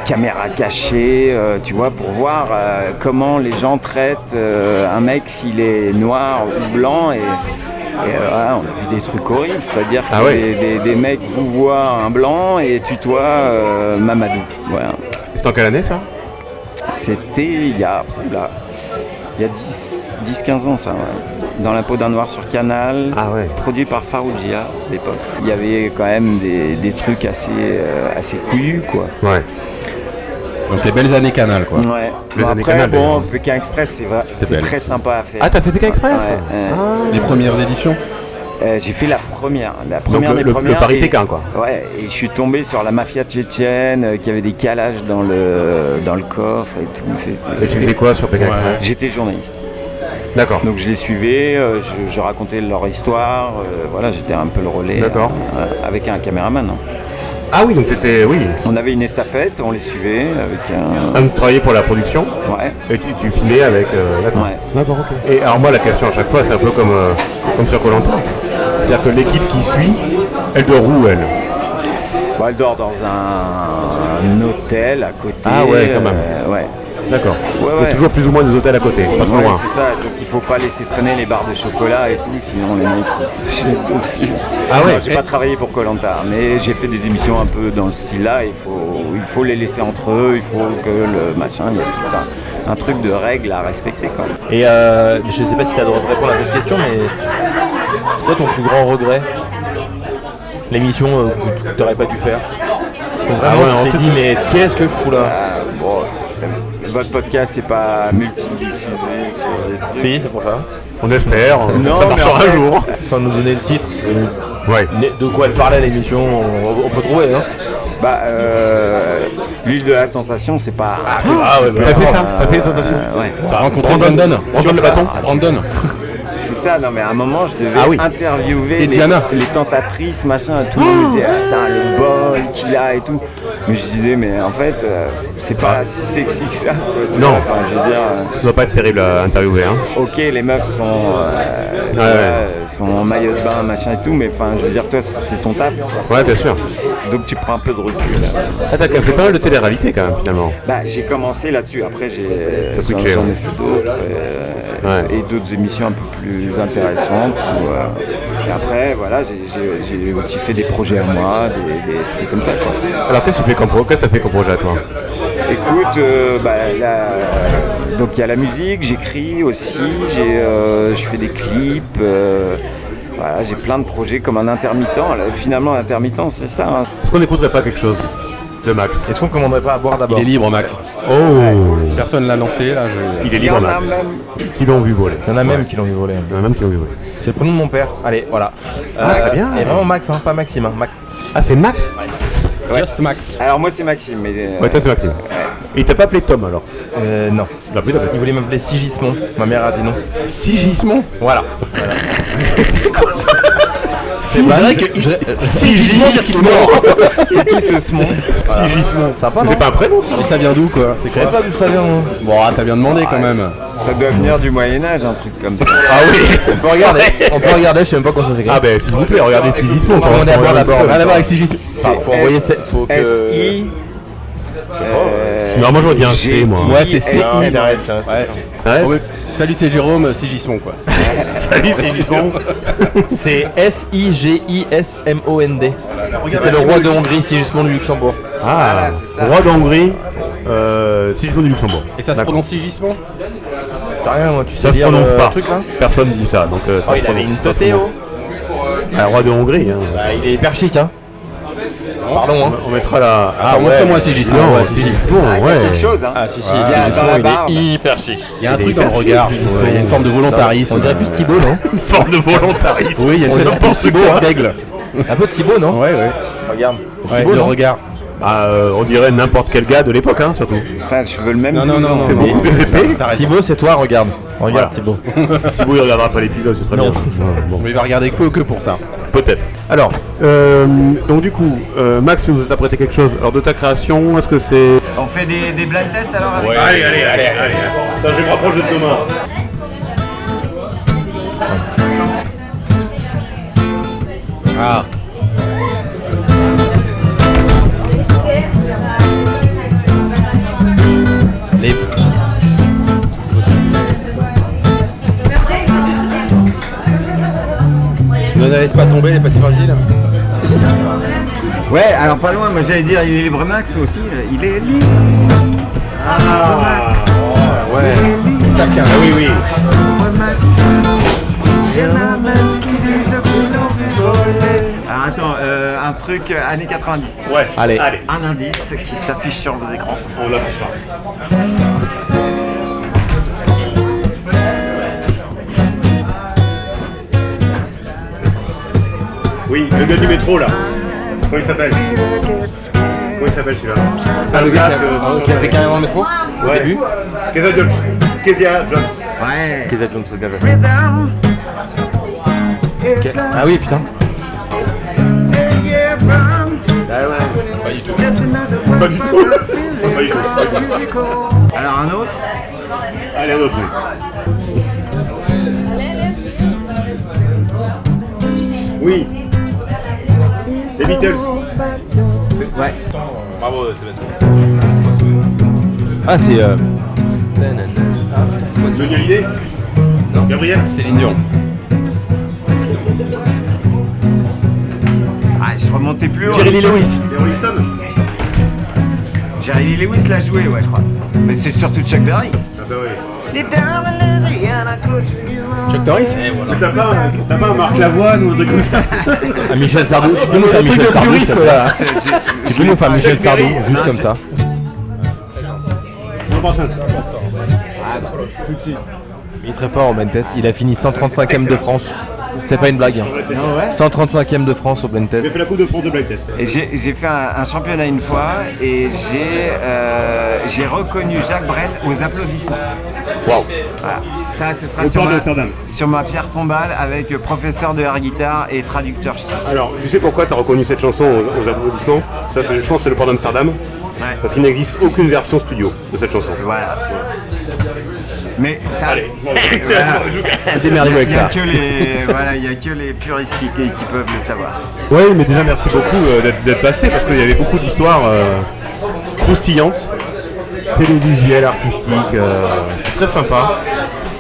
caméras cachées, tu vois, pour voir comment les gens traitent un mec s'il est noir ou blanc et voilà, on a vu des trucs horribles, c'est-à-dire que des mecs vous voient un blanc et tutoient Mamadou. Voilà. C'était en quelle année ça? C'était il y a 10-15 ans ça, ouais. Dans La peau d'un noir sur Canal, produit par Faroujia à l'époque. Il y avait quand même des trucs assez couillus quoi. Ouais. Donc les belles années Canal quoi. Ouais. Années Canal, Pékin Express c'est très sympa à faire. Ah t'as fait Pékin Express? Les premières éditions? J'ai fait la première donc des premières. Le Paris Pékin quoi. Ouais, et je suis tombé sur la mafia tchétchène qui avait des calages dans le coffre et tout. Et tu faisais quoi sur Pékin Express? J'étais journaliste. D'accord. Donc je les suivais, je racontais leur histoire, voilà, j'étais un peu le relais. D'accord. Avec un caméraman. Hein. Ah oui, donc t'étais, oui. On avait une estafette, on les suivait avec un... Tu travaillais pour la production. Ouais. Et tu filmais avec... D'accord. Ouais. D'accord, ok. Et alors moi, la question à chaque fois, c'est un peu comme sur Koh-Lanta. C'est-à-dire que l'équipe qui suit, elle dort où, elle? Elle dort dans un hôtel à côté. Ah ouais, quand même. Ouais. D'accord. Ouais. Il y a toujours plus ou moins des hôtels à côté, pas trop loin. C'est ça, donc il faut pas laisser traîner les barres de chocolat et tout, sinon les mecs ils se jettent dessus. Ah ouais. J'ai pas travaillé pour Koh-Lanta, mais j'ai fait des émissions un peu dans le style là, il faut les laisser entre eux, il faut que le machin, il y a tout un truc de règles à respecter quand même. Et je sais pas si tu as le droit de répondre à cette question, mais c'est quoi ton plus grand regret? L'émission que tu n'aurais pas dû faire? Donc vraiment tu t'es dit mais qu'est-ce que je fous là? Votre podcast c'est pas multidiffusé sur les trucs. Si, c'est pour ça. On espère, Non, ça marchera un jour. Sans nous donner le titre, Ouais. de quoi elle parlait l'émission, on peut trouver, hein. L'île de la Tentation, c'est pas... T'as fait ça? T'as fait les tentations? Ouais. T'as rencontré Brandon Sur le bâton? Brandon. C'est ça, non mais à un moment je devais interviewer les tentatrices, machin, tout le monde me disait le bol qu'il a et tout. Mais je disais mais en fait c'est pas si sexy que ça. Quoi, non, enfin, je veux dire, ça doit pas être terrible à interviewer. Hein. Ok, les meufs sont en maillot de bain, machin et tout, mais enfin je veux dire toi c'est ton taf. Quoi. Ouais bien sûr. Donc tu prends un peu de recul. Ah t'as fait pas mal de télé-réalité quand même finalement. J'ai commencé là-dessus, après j'en ai switché, fait d'autres et d'autres émissions un peu plus intéressantes et après voilà j'ai aussi fait des projets à moi, des trucs comme ça quoi. Alors qu'est-ce que t'as fait comme projet à toi? Écoute, donc il y a la musique, j'écris aussi, je fais des clips, voilà, j'ai plein de projets comme un intermittent. Finalement l'intermittent c'est ça. Hein. Est-ce qu'on n'écouterait pas quelque chose de Max? Est-ce qu'on commanderait pas à boire d'abord? Il est libre Max. Oh Personne l'a lancé là. Il est libre Max. Qui l'ont vu voler. Il y en a même qui l'ont vu voler. Il y en a même qui l'ont vu voler. C'est le prénom de mon père. Allez, voilà. Très bien. Et vraiment Max, hein, pas Maxime, hein, Max. Ah c'est Max? Ouais. Just Max. Alors moi c'est Maxime. Mais, ouais toi c'est Maxime. Et il t'a pas appelé Tom alors? Non. Il voulait m'appeler Sigismond. Ma mère a dit non. Sigismond? Voilà. C'est quoi ça? C'est vrai que Sigismond. C'est qui ce Smond? Sigismond. Sympa, c'est pas un prénom ça? Et ça vient d'où quoi? Je savais pas d'où ça vient. Bon, t'as bien demandé quand même. Ça doit venir du Moyen-Âge, un truc comme ça. Ah oui. On peut regarder, je sais même pas comment ça s'écrit. Ah ben s'il vous plaît, regardez Sigismond. On est à boire d'abord. Rien à voir avec Sigismond. Faut envoyer faut que... S-I... Non, moi j'aurais dit un C moi. Ouais, c'est C. C'est vrai. C'est un S? Salut, c'est Jérôme Sigismond quoi. Salut Sigismond. C'est S-I-G-I-S-M-O-N-D. C'était le roi de Hongrie, Sigismond du Luxembourg. Ah, c'est ça. roi de Hongrie, Sigismond du Luxembourg. Et ça se prononce Sigismond? C'est rien, moi, tu sais Ça se dire prononce pas. truc là. Personne dit ça, donc ça se Il avait prononce. une Ça se Totéo. prononce. Roi de Hongrie. Hein. Il est hyper chic, hein. Pardon, hein. On mettra la. montre-moi Sigismond. Non, Sigismond, Il y a ouais. quelque chose, hein. Ah si, il y a dans la Sigismond, barbe. il est hyper chic. Il y a un Il est truc dans le hyper regard. chic, Il y a une forme de volontarisme. On dirait plus Thibaut, non? Une forme de volontarisme. Oui, il y a une On dirait forme de Thibaut, hein. d'aigle. Un peu Thibaut, non? Ouais. Regarde. Ouais, Thibaut, le non regard. On dirait n'importe quel gars de l'époque, hein, surtout. Putain, je veux le même. Non. C'est beaucoup des épées. Thibaut, c'est toi, regarde. Regarde, Thibaut. Thibaut, il regardera pas l'épisode, c'est très Non. bien. Bon, Mais il va regarder que pour ça. peut-être. Alors, donc du coup, Max, tu nous as apprêté quelque chose. Alors, de ta création, est-ce que c'est... On fait des blind tests alors avec Allez. Attends, je me rapproche de Thomas. Ah. Les... Ne laisse pas tomber, elle est pas si fragile. Ouais, alors pas loin, moi j'allais dire, il est libre Max aussi, il est libre. Ouais. Ah oui. Alors attends, un truc années 90. Ouais. Allez. Un indice qui s'affiche sur vos écrans. On l'affichera. Oui, le gars du métro là. Comment il s'appelle celui-là? Ah, le gars qui a fait carrément le métro au début. Kezia Jones. Ouais. Kezia Jones, c'est bien fait. Ah oui, putain. Pas du tout. Pas du tout. Alors un autre. Allez, un autre. Oui. Les Beatles. Ouais. Bravo, Sébastien. Ah, c'est. Johnny Hallyday. Non. Gabriel. Céline Dion. Ah, je remontais plus haut. Jerry Lee Lewis. Les Rolling Stones. Jerry Lee Lewis l'a joué, ouais, je crois. Mais c'est surtout Chuck Berry. Ah bah oui. Chuck Norris. T'as pas un Marc Lavoine ou un truc comme ça? Ah, Michel Sardou. Tu peux nous faire Michel Sardou, s'il te plaît. Tu peux nous faire Michel Sardou, juste comme ça. On pense à ça. Tout de suite. Il est très fort au blind test. Il a fini 135ème de France. C'est pas une blague. Ah ouais. 135ème de France au blind J'ai test. fait la Coupe de France de Blind Test. Et j'ai fait un championnat une fois et j'ai reconnu Jacques Brel aux applaudissements. Waouh. Voilà. Ça, ce sera Au port d'Amsterdam. sur ma pierre tombale avec professeur de air guitare et traducteur ch'ti. Alors, tu sais pourquoi tu as reconnu cette chanson aux applaudissements? Ça, je pense que c'est le port d'Amsterdam. Ouais. Parce qu'il n'existe aucune version studio de cette chanson. Voilà. Mais ça. Allez, Voilà. Démerdez-vous avec Il y a ça. que les, voilà, il y a que les puristes qui peuvent le savoir. Oui, mais déjà merci beaucoup d'être passé parce qu'il y avait beaucoup d'histoires croustillantes, télévisuelles, artistiques. C'était très sympa.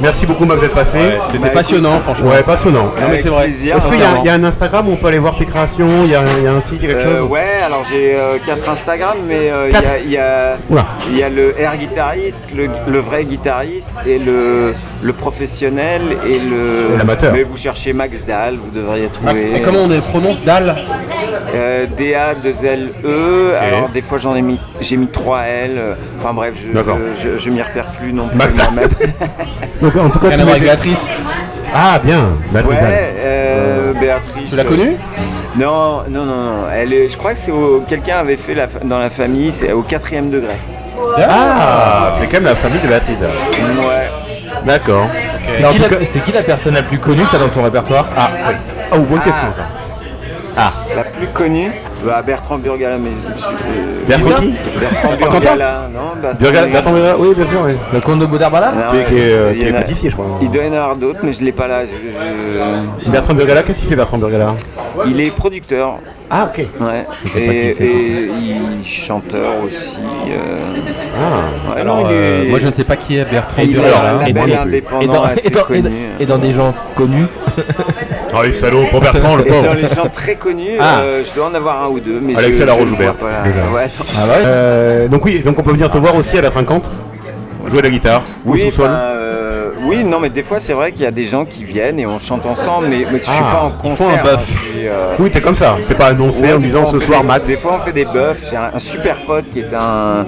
Merci beaucoup Max d'être passé. C'était passionnant, franchement. Ouais, passionnant. Non, mais Avec c'est vrai. plaisir. Est-ce qu'il y a un Instagram où on peut aller voir tes créations? Il y a un site, quelque chose? Ouais, alors j'ai 4 Instagram, mais Quatre. il y a Oula. le air guitariste, le vrai guitariste et le professionnel et le. Et l'amateur. Mais vous cherchez Max Dahl, vous devriez Max, trouver. et comment on prononce Dahl? DA2LE. Alors des fois j'ai mis 3L. Enfin bref, je m'y repère plus non plus Max Dahl. moi-même. Donc en tout cas, Rien tu à voir avec m'as Béatrice. Ah bien, Béatrice Dahl. Ouais, Béatrice. Tu l'as connue? Non. Je crois que c'est quelqu'un avait fait dans la famille, c'est au 4e degré. Ah, c'est quand même la famille de Béatrice Dahl. Ouais. D'accord. C'est qui la personne la plus connue que t'as dans ton répertoire? Ah oui. Oh, bonne question ça. La plus connue, Bertrand Burgala, mais Bertrand qui? Bertrand Burgala, non Bertrand Burgala, oui, bien sûr, oui. Le comte de Baudarbala? Non, Qui il y est en a- pâtissier, je crois. Il doit y en avoir d'autres, mais je l'ai pas là. Bertrand Burgala, qu'est-ce qu'il fait Bertrand Burgala? Il est producteur, Ah, ok. ouais, sais pas qui c'est. et il chanteur aussi. Ah. Ouais, Alors, non, il est- moi je ne sais pas qui est Bertrand et il a Burgala. un Et label dans- indépendant assez connu. et dans des gens connus. Oh, les salauds, pour Bertrand, le Et dans pauvre. les gens très connus, Ah. je dois en avoir un ou deux. Mais Alexis je le Laroche-Joubert, vois pas là. déjà. Ouais, Ah ouais. Donc oui, donc on peut venir te voir aussi à la Trinquante. jouer de la guitare au sous-sol. Oui, non, mais des fois c'est vrai qu'il y a des gens qui viennent et on chante ensemble, mais je suis pas en concert. Oui, t'es comme ça. T'es pas annoncé en disant ce soir Max. Des fois on fait des buffs. J'ai un super pote qui est un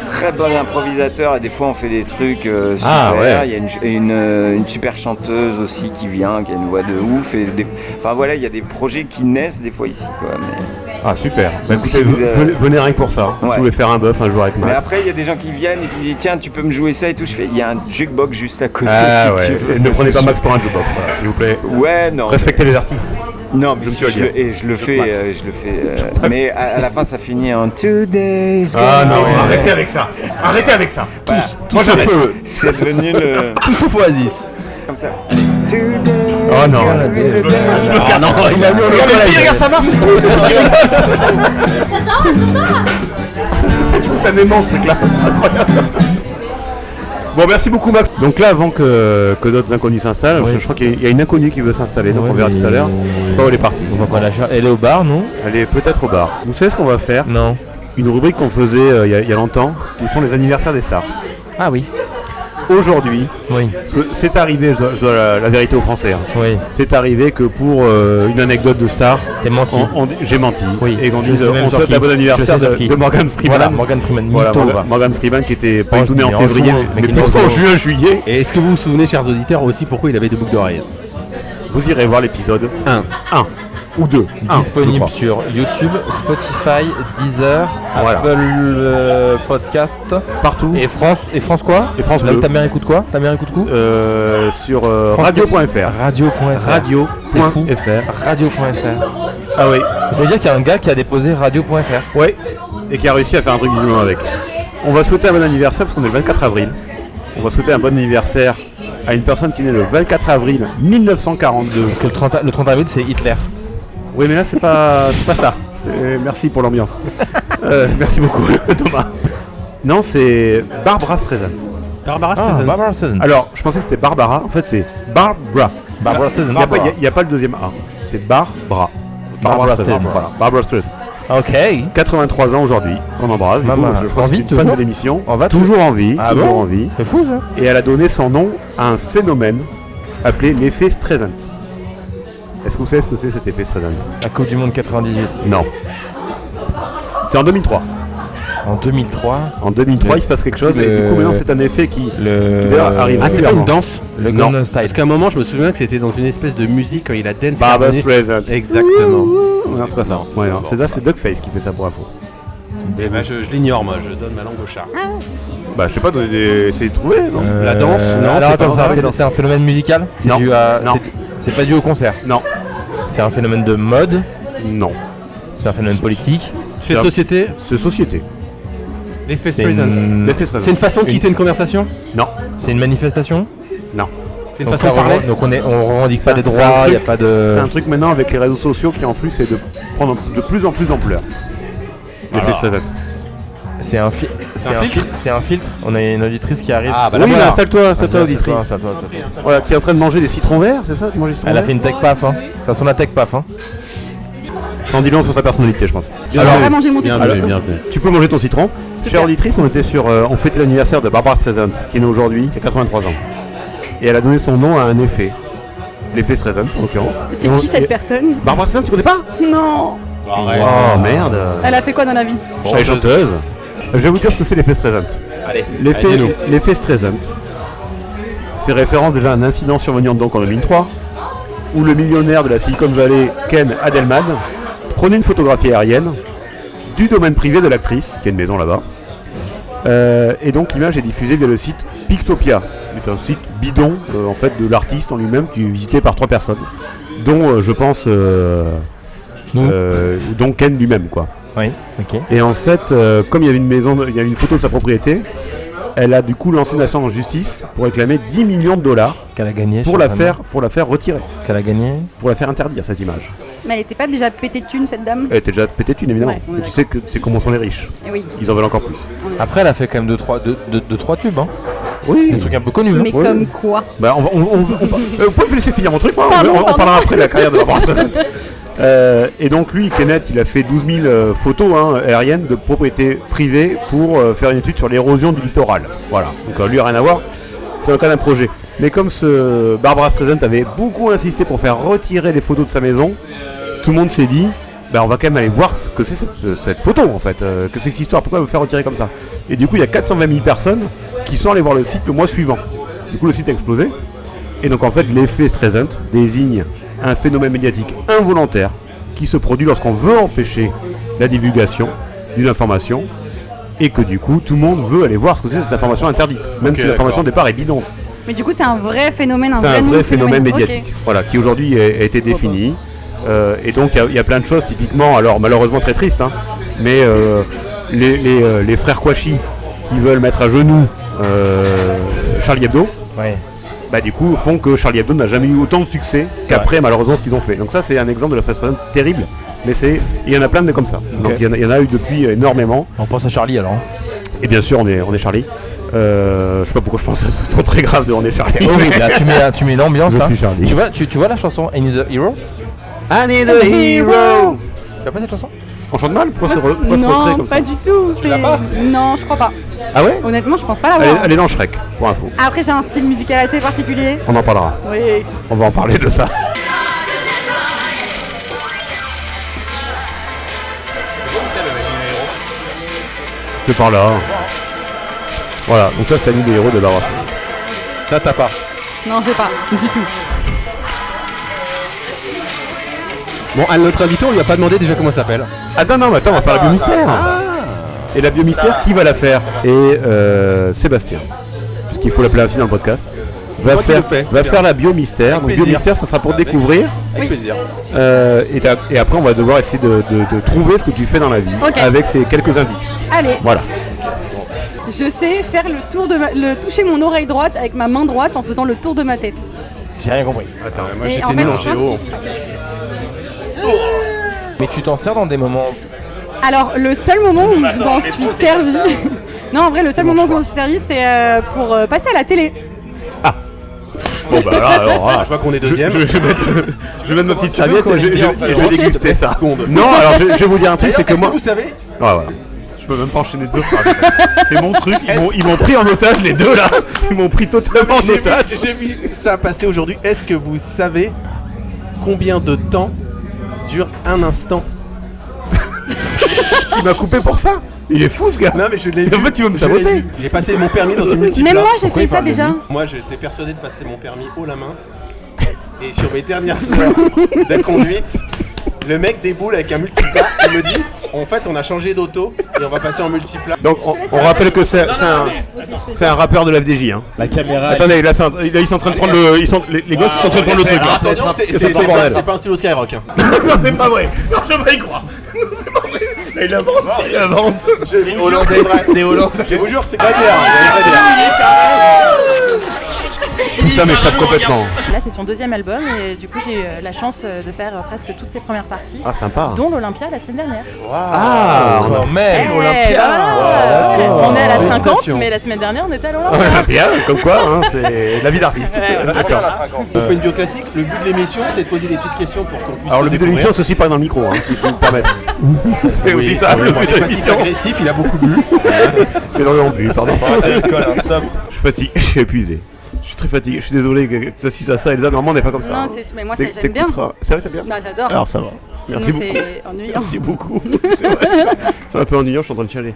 très bon improvisateur et des fois on fait des trucs super. Il y a une super chanteuse aussi qui vient, qui a une voix de ouf. Enfin voilà, il y a des projets qui naissent des fois ici, quoi. Mais... Ah super. Bah, écoutez, venez rien que pour ça. Ouais. Je voulais faire un buff un jour avec Max. Mais après il y a des gens qui viennent et qui disent tiens, tu peux me jouer ça et tout. Je fais il y a un jukebox juste à côté. Si tu veux. Et ne prenez pas Max pour un jukebox, voilà, s'il vous plaît. Ouais, non. Respectez les artistes. Non, mais je le fais. Mais à la fin, ça finit en Today's. Ah non, arrêtez avec ça. Arrêtez avec ça. Voilà. Tous sauf feu. C'est devenu le. Tout sauf Oasis. Comme ça. Oh non. Ah non, il a mis au collège. Regarde, ça marche. C'est fou, ça dément ce truc-là. Incroyable. Bon, merci beaucoup Max. Donc là, avant que d'autres inconnus s'installent, je crois qu'il y a une inconnue qui veut s'installer, donc on verra tout à l'heure. Je sais pas où elle est partie. On va pas la chercher. Elle est au bar, non? Elle est peut-être au bar. Vous savez ce qu'on va faire? Non. Une rubrique qu'on faisait il y a longtemps, qui sont les anniversaires des stars. Ah oui. Aujourd'hui, oui. C'est arrivé, je dois la vérité aux Français. Hein. Oui. C'est arrivé que pour une anecdote de star, t'es menti. J'ai menti. Oui. Et qu'on dise on souhaite un bon anniversaire de Morgan Freeman. Voilà, Morgan Freeman. Voilà, Morgan Freeman qui était pas tout né en février, mais plutôt en juin, juillet. Et est-ce que vous vous souvenez, chers auditeurs, aussi pourquoi il avait deux boucles d'oreilles? Vous irez voir l'épisode 1 ou 2. Disponible sur YouTube, Spotify, Deezer, Apple Podcast, partout. Et France quoi? Et France 2. Là où ta mère écoute quoi? Ta mère écoute quoi? Sur radio.fr. Radio.fr. Ah oui. Ça veut dire qu'il y a un gars qui a déposé radio.fr. Ouais. Et qui a réussi à faire un truc visiblement avec. On va souhaiter un bon anniversaire parce qu'on est le 24 avril. On va souhaiter un bon anniversaire à une personne qui est née le 24 avril 1942. Parce que le 30 avril c'est Hitler. Oui, mais là c'est pas ça. Merci pour l'ambiance. Merci beaucoup Thomas. Non, c'est Barbra Streisand. Barbra Streisand. Alors, je pensais que c'était Barbara. En fait, c'est Barbra. Barbra Streisand. Il n'y a pas le deuxième A. C'est Barbra. Barbra Streisand. Voilà. Barbra Streisand. Ok. 83 ans aujourd'hui, qu'on embrasse. Je crois que c'est une fan de l'émission. Toujours en vie. Ah toujours bon en vie. C'est fou ça. Et elle a donné son nom à un phénomène appelé l'effet Streisand. Est-ce que vous savez ce que c'est cet effet Streisand? La Coupe du Monde 98. Non. C'est en 2003. En 2003. En 2003, il se passe quelque chose et du coup maintenant c'est un effet qui d'ailleurs arrive. Ah, c'est pas une danse? Le Gangnam Style. Parce qu'à un moment je me souviens que c'était dans une espèce de musique quand il a dance. Barbra Streisand. Exactement. Non, c'est pas ça. Ouais, non. C'est ça, c'est Duckface qui fait ça pour info. Eh ben, je l'ignore, moi, je donne ma langue au chat. Bah, je sais pas, essayez de trouver. Non la danse, non. Alors attends, c'est un phénomène musical? Non. C'est pas dû au concert? Non. C'est un phénomène de mode? Non. C'est un phénomène politique? Fait de société? C'est société. L'effet Streisand. C'est une façon de quitter une conversation? Non. C'est une manifestation? Non. C'est une façon de parler? Donc on revendique pas des droits, il n'y a pas de... C'est un truc maintenant avec les réseaux sociaux qui en plus est de prendre de plus en plus d'ampleur. L'effet Streisand. C'est un filtre. C'est un filtre. On a une auditrice qui arrive. Ah bah oui, installe-toi auditrice. Voilà, qui est en train de manger des citrons verts, c'est ça? Elle a fait une tech paf, hein. Ça sonne la tech paf, hein. Sans dis long sur sa personnalité, je pense. Alors, on va manger mon citron. Bienvenue. Tu peux manger ton citron. Chère auditrice, on fêtait l'anniversaire de Barbra Streisand, qui est née aujourd'hui, qui a 83 ans. Et elle a donné son nom à un effet. L'effet Streisand, en l'occurrence. C'est qui cette personne? Barbra Streisand, tu connais pas? Non. Oh merde. Elle a fait quoi dans la vie? Elle est chanteuse. Je vais vous dire ce que c'est l'effet Streisand. L'effet Streisand fait référence déjà à un incident survenu donc en 2003 où le millionnaire de la Silicon Valley, Ken Adelman, prenait une photographie aérienne du domaine privé de l'actrice, qui a une maison là-bas. Et donc l'image est diffusée via le site Pictopia, qui est un site bidon en fait de l'artiste en lui-même qui est visité par 3 personnes, dont je pense dont Ken lui-même quoi. Oui, ok. Et en fait, comme il y avait une maison, il y avait une photo de sa propriété, elle a du coup lancé une action en justice pour réclamer 10 millions de dollars qu'elle a gagné pour la faire retirer. Qu'elle a gagné pour la faire interdire cette image. Mais elle était pas déjà pétée de thunes cette dame? Elle était déjà pétée de thunes évidemment. Ouais, mais tu sais que c'est comment sont les riches. Et oui. Ils en veulent encore plus. Après elle a fait quand même 2-3 tubes hein. Oui. Des trucs un peu connus. Mais comme quoi? Bah vous pouvez me laisser finir mon truc moi. On parlera après de la carrière de Barbra Streisand. Et donc lui, Kenneth, il a fait 12 000 photos aériennes de propriétés privées pour faire une étude sur l'érosion du littoral. Voilà, donc lui, rien à voir, c'est le cas d'un projet. Mais comme Barbara Streisand avait beaucoup insisté pour faire retirer les photos de sa maison, tout le monde s'est dit, on va quand même aller voir ce que c'est cette photo en fait, que c'est cette histoire, pourquoi elle veut faire retirer comme ça. Et du coup, il y a 420 000 personnes qui sont allées voir le site le mois suivant. Du coup, le site a explosé. Et donc en fait, l'effet Streisand désigne un phénomène médiatique involontaire qui se produit lorsqu'on veut empêcher la divulgation d'une information et que du coup, tout le monde veut aller voir ce que c'est cette information interdite, même si l'information de départ est bidon. Mais du coup, c'est un vrai phénomène, c'est un vrai phénomène médiatique, voilà, qui aujourd'hui a été défini. Et donc il y a plein de choses, typiquement, alors malheureusement très triste, mais les frères Kouachi qui veulent mettre à genoux Charlie Hebdo, du coup font que Charlie Hebdo n'a jamais eu autant de succès qu'après malheureusement ce qu'ils ont fait. Donc ça c'est un exemple de la face terrible, mais il y en a plein de comme ça. Donc il y en a eu depuis énormément. On pense à Charlie alors. Et bien sûr on est Charlie. Je sais pas pourquoi je pense que c'est très grave de on est Charlie. C'est horrible, là, tu mets l'ambiance là. Je suis Charlie. Tu vois la chanson I Need a Hero? I need a hero. Tu as pas cette chanson? On chante mal? Pourquoi se retrait Non, comme ça? pas du tout. Non, je crois pas. Ah ouais? Honnêtement, je pense pas l'avoir. Elle est dans Shrek, pour info. Après, j'ai un style musical assez particulier. On en parlera. Oui. On va en parler de ça. C'est par là. Voilà, donc ça c'est l'île des héros de Barbara. Ça t'as pas. Non, je sais pas, du tout. Bon, à notre invité, on lui a pas demandé déjà comment elle s'appelle. Attends, on va faire la biomystère. Et la biomystère, qui va la faire? Et Sébastien, puisqu'il faut l'appeler ainsi dans le podcast, va faire la biomystère. Donc biomystère, ça sera pour découvrir. Avec plaisir. Et après, on va devoir essayer de trouver ce que tu fais dans la vie avec ces quelques indices. Allez. Voilà. Je sais faire toucher mon oreille droite avec ma main droite en faisant le tour de ma tête. J'ai rien compris. Attends, moi j'étais nul en géo. Mais tu t'en sers dans des moments. Alors, le seul moment où je m'en suis servi. Non, en vrai, le seul moment où je m'en suis servi, c'est pour passer à la télé. Bon bah là, alors Je vois qu'on est deuxième. Je vais mettre ma petite serviette et je vais déguster ça. Non, alors je vais vous dire un truc, c'est que moi. Vous savez, Voilà. Je peux même pas enchaîner deux phrases. C'est mon truc, ils m'ont pris en otage les deux là. Ils m'ont pris totalement en otage. j'ai vu ça passer aujourd'hui. Est-ce que vous savez combien de temps dure un instant? Il m'a coupé pour ça. Il est fou ce gars. Non mais je l'ai vu. En fait, tu veux me saboter. J'ai passé mon permis dans une multipla. Même moi, j'ai fait ça déjà. Moi, j'étais persuadé de passer mon permis haut la main. Et sur mes dernières heures de conduite, le mec déboule avec un multipla. Il me dit, en fait, on a changé d'auto et on va passer en multipla. Donc on rappelle que c'est un rappeur de l'FDJ. La caméra. Attendez, là ils sont en train de prendre le. Les gosses sont en train de prendre le truc. Là. Attention, c'est pas un stylo Skyrock. Hein. Non, c'est pas vrai. Non, je vais y croire. Non, c'est pas vrai. Il invente. C'est Hollande. Je vous jure, c'est pas clair. Tout ça m'échappe complètement. Là, c'est son deuxième album et du coup, j'ai eu la chance de faire presque toutes ses premières parties. Ah, sympa. Dont l'Olympia la semaine dernière. Ah, on a fait l'Olympia. D'accord. On est à la 50, mais la semaine dernière, on était à l'Olympia. Olympia, comme quoi, c'est la vie d'artiste. D'accord. On fait une bio classique. Le but de l'émission, c'est de poser des petites questions pour qu'on puisse. Alors, le but de l'émission, c'est aussi pas dans le micro, si je peux me permettre. C'est aussi ça, le but de l'émission. Agressif, il a beaucoup bu. J'ai énormément bu, pardon. Stop. Je suis fatigué, je suis épuisé. Je suis très fatigué, je suis désolé que tu assistes à ça, Elsa, normalement on n'est pas comme ça. Non, mais moi, j'aime bien. Ça va, t'as bien? Bah, j'adore. Alors ça va. Merci beaucoup. C'est ennuyant. Merci beaucoup. C'est vrai. C'est un peu ennuyant, je suis en train de chialer.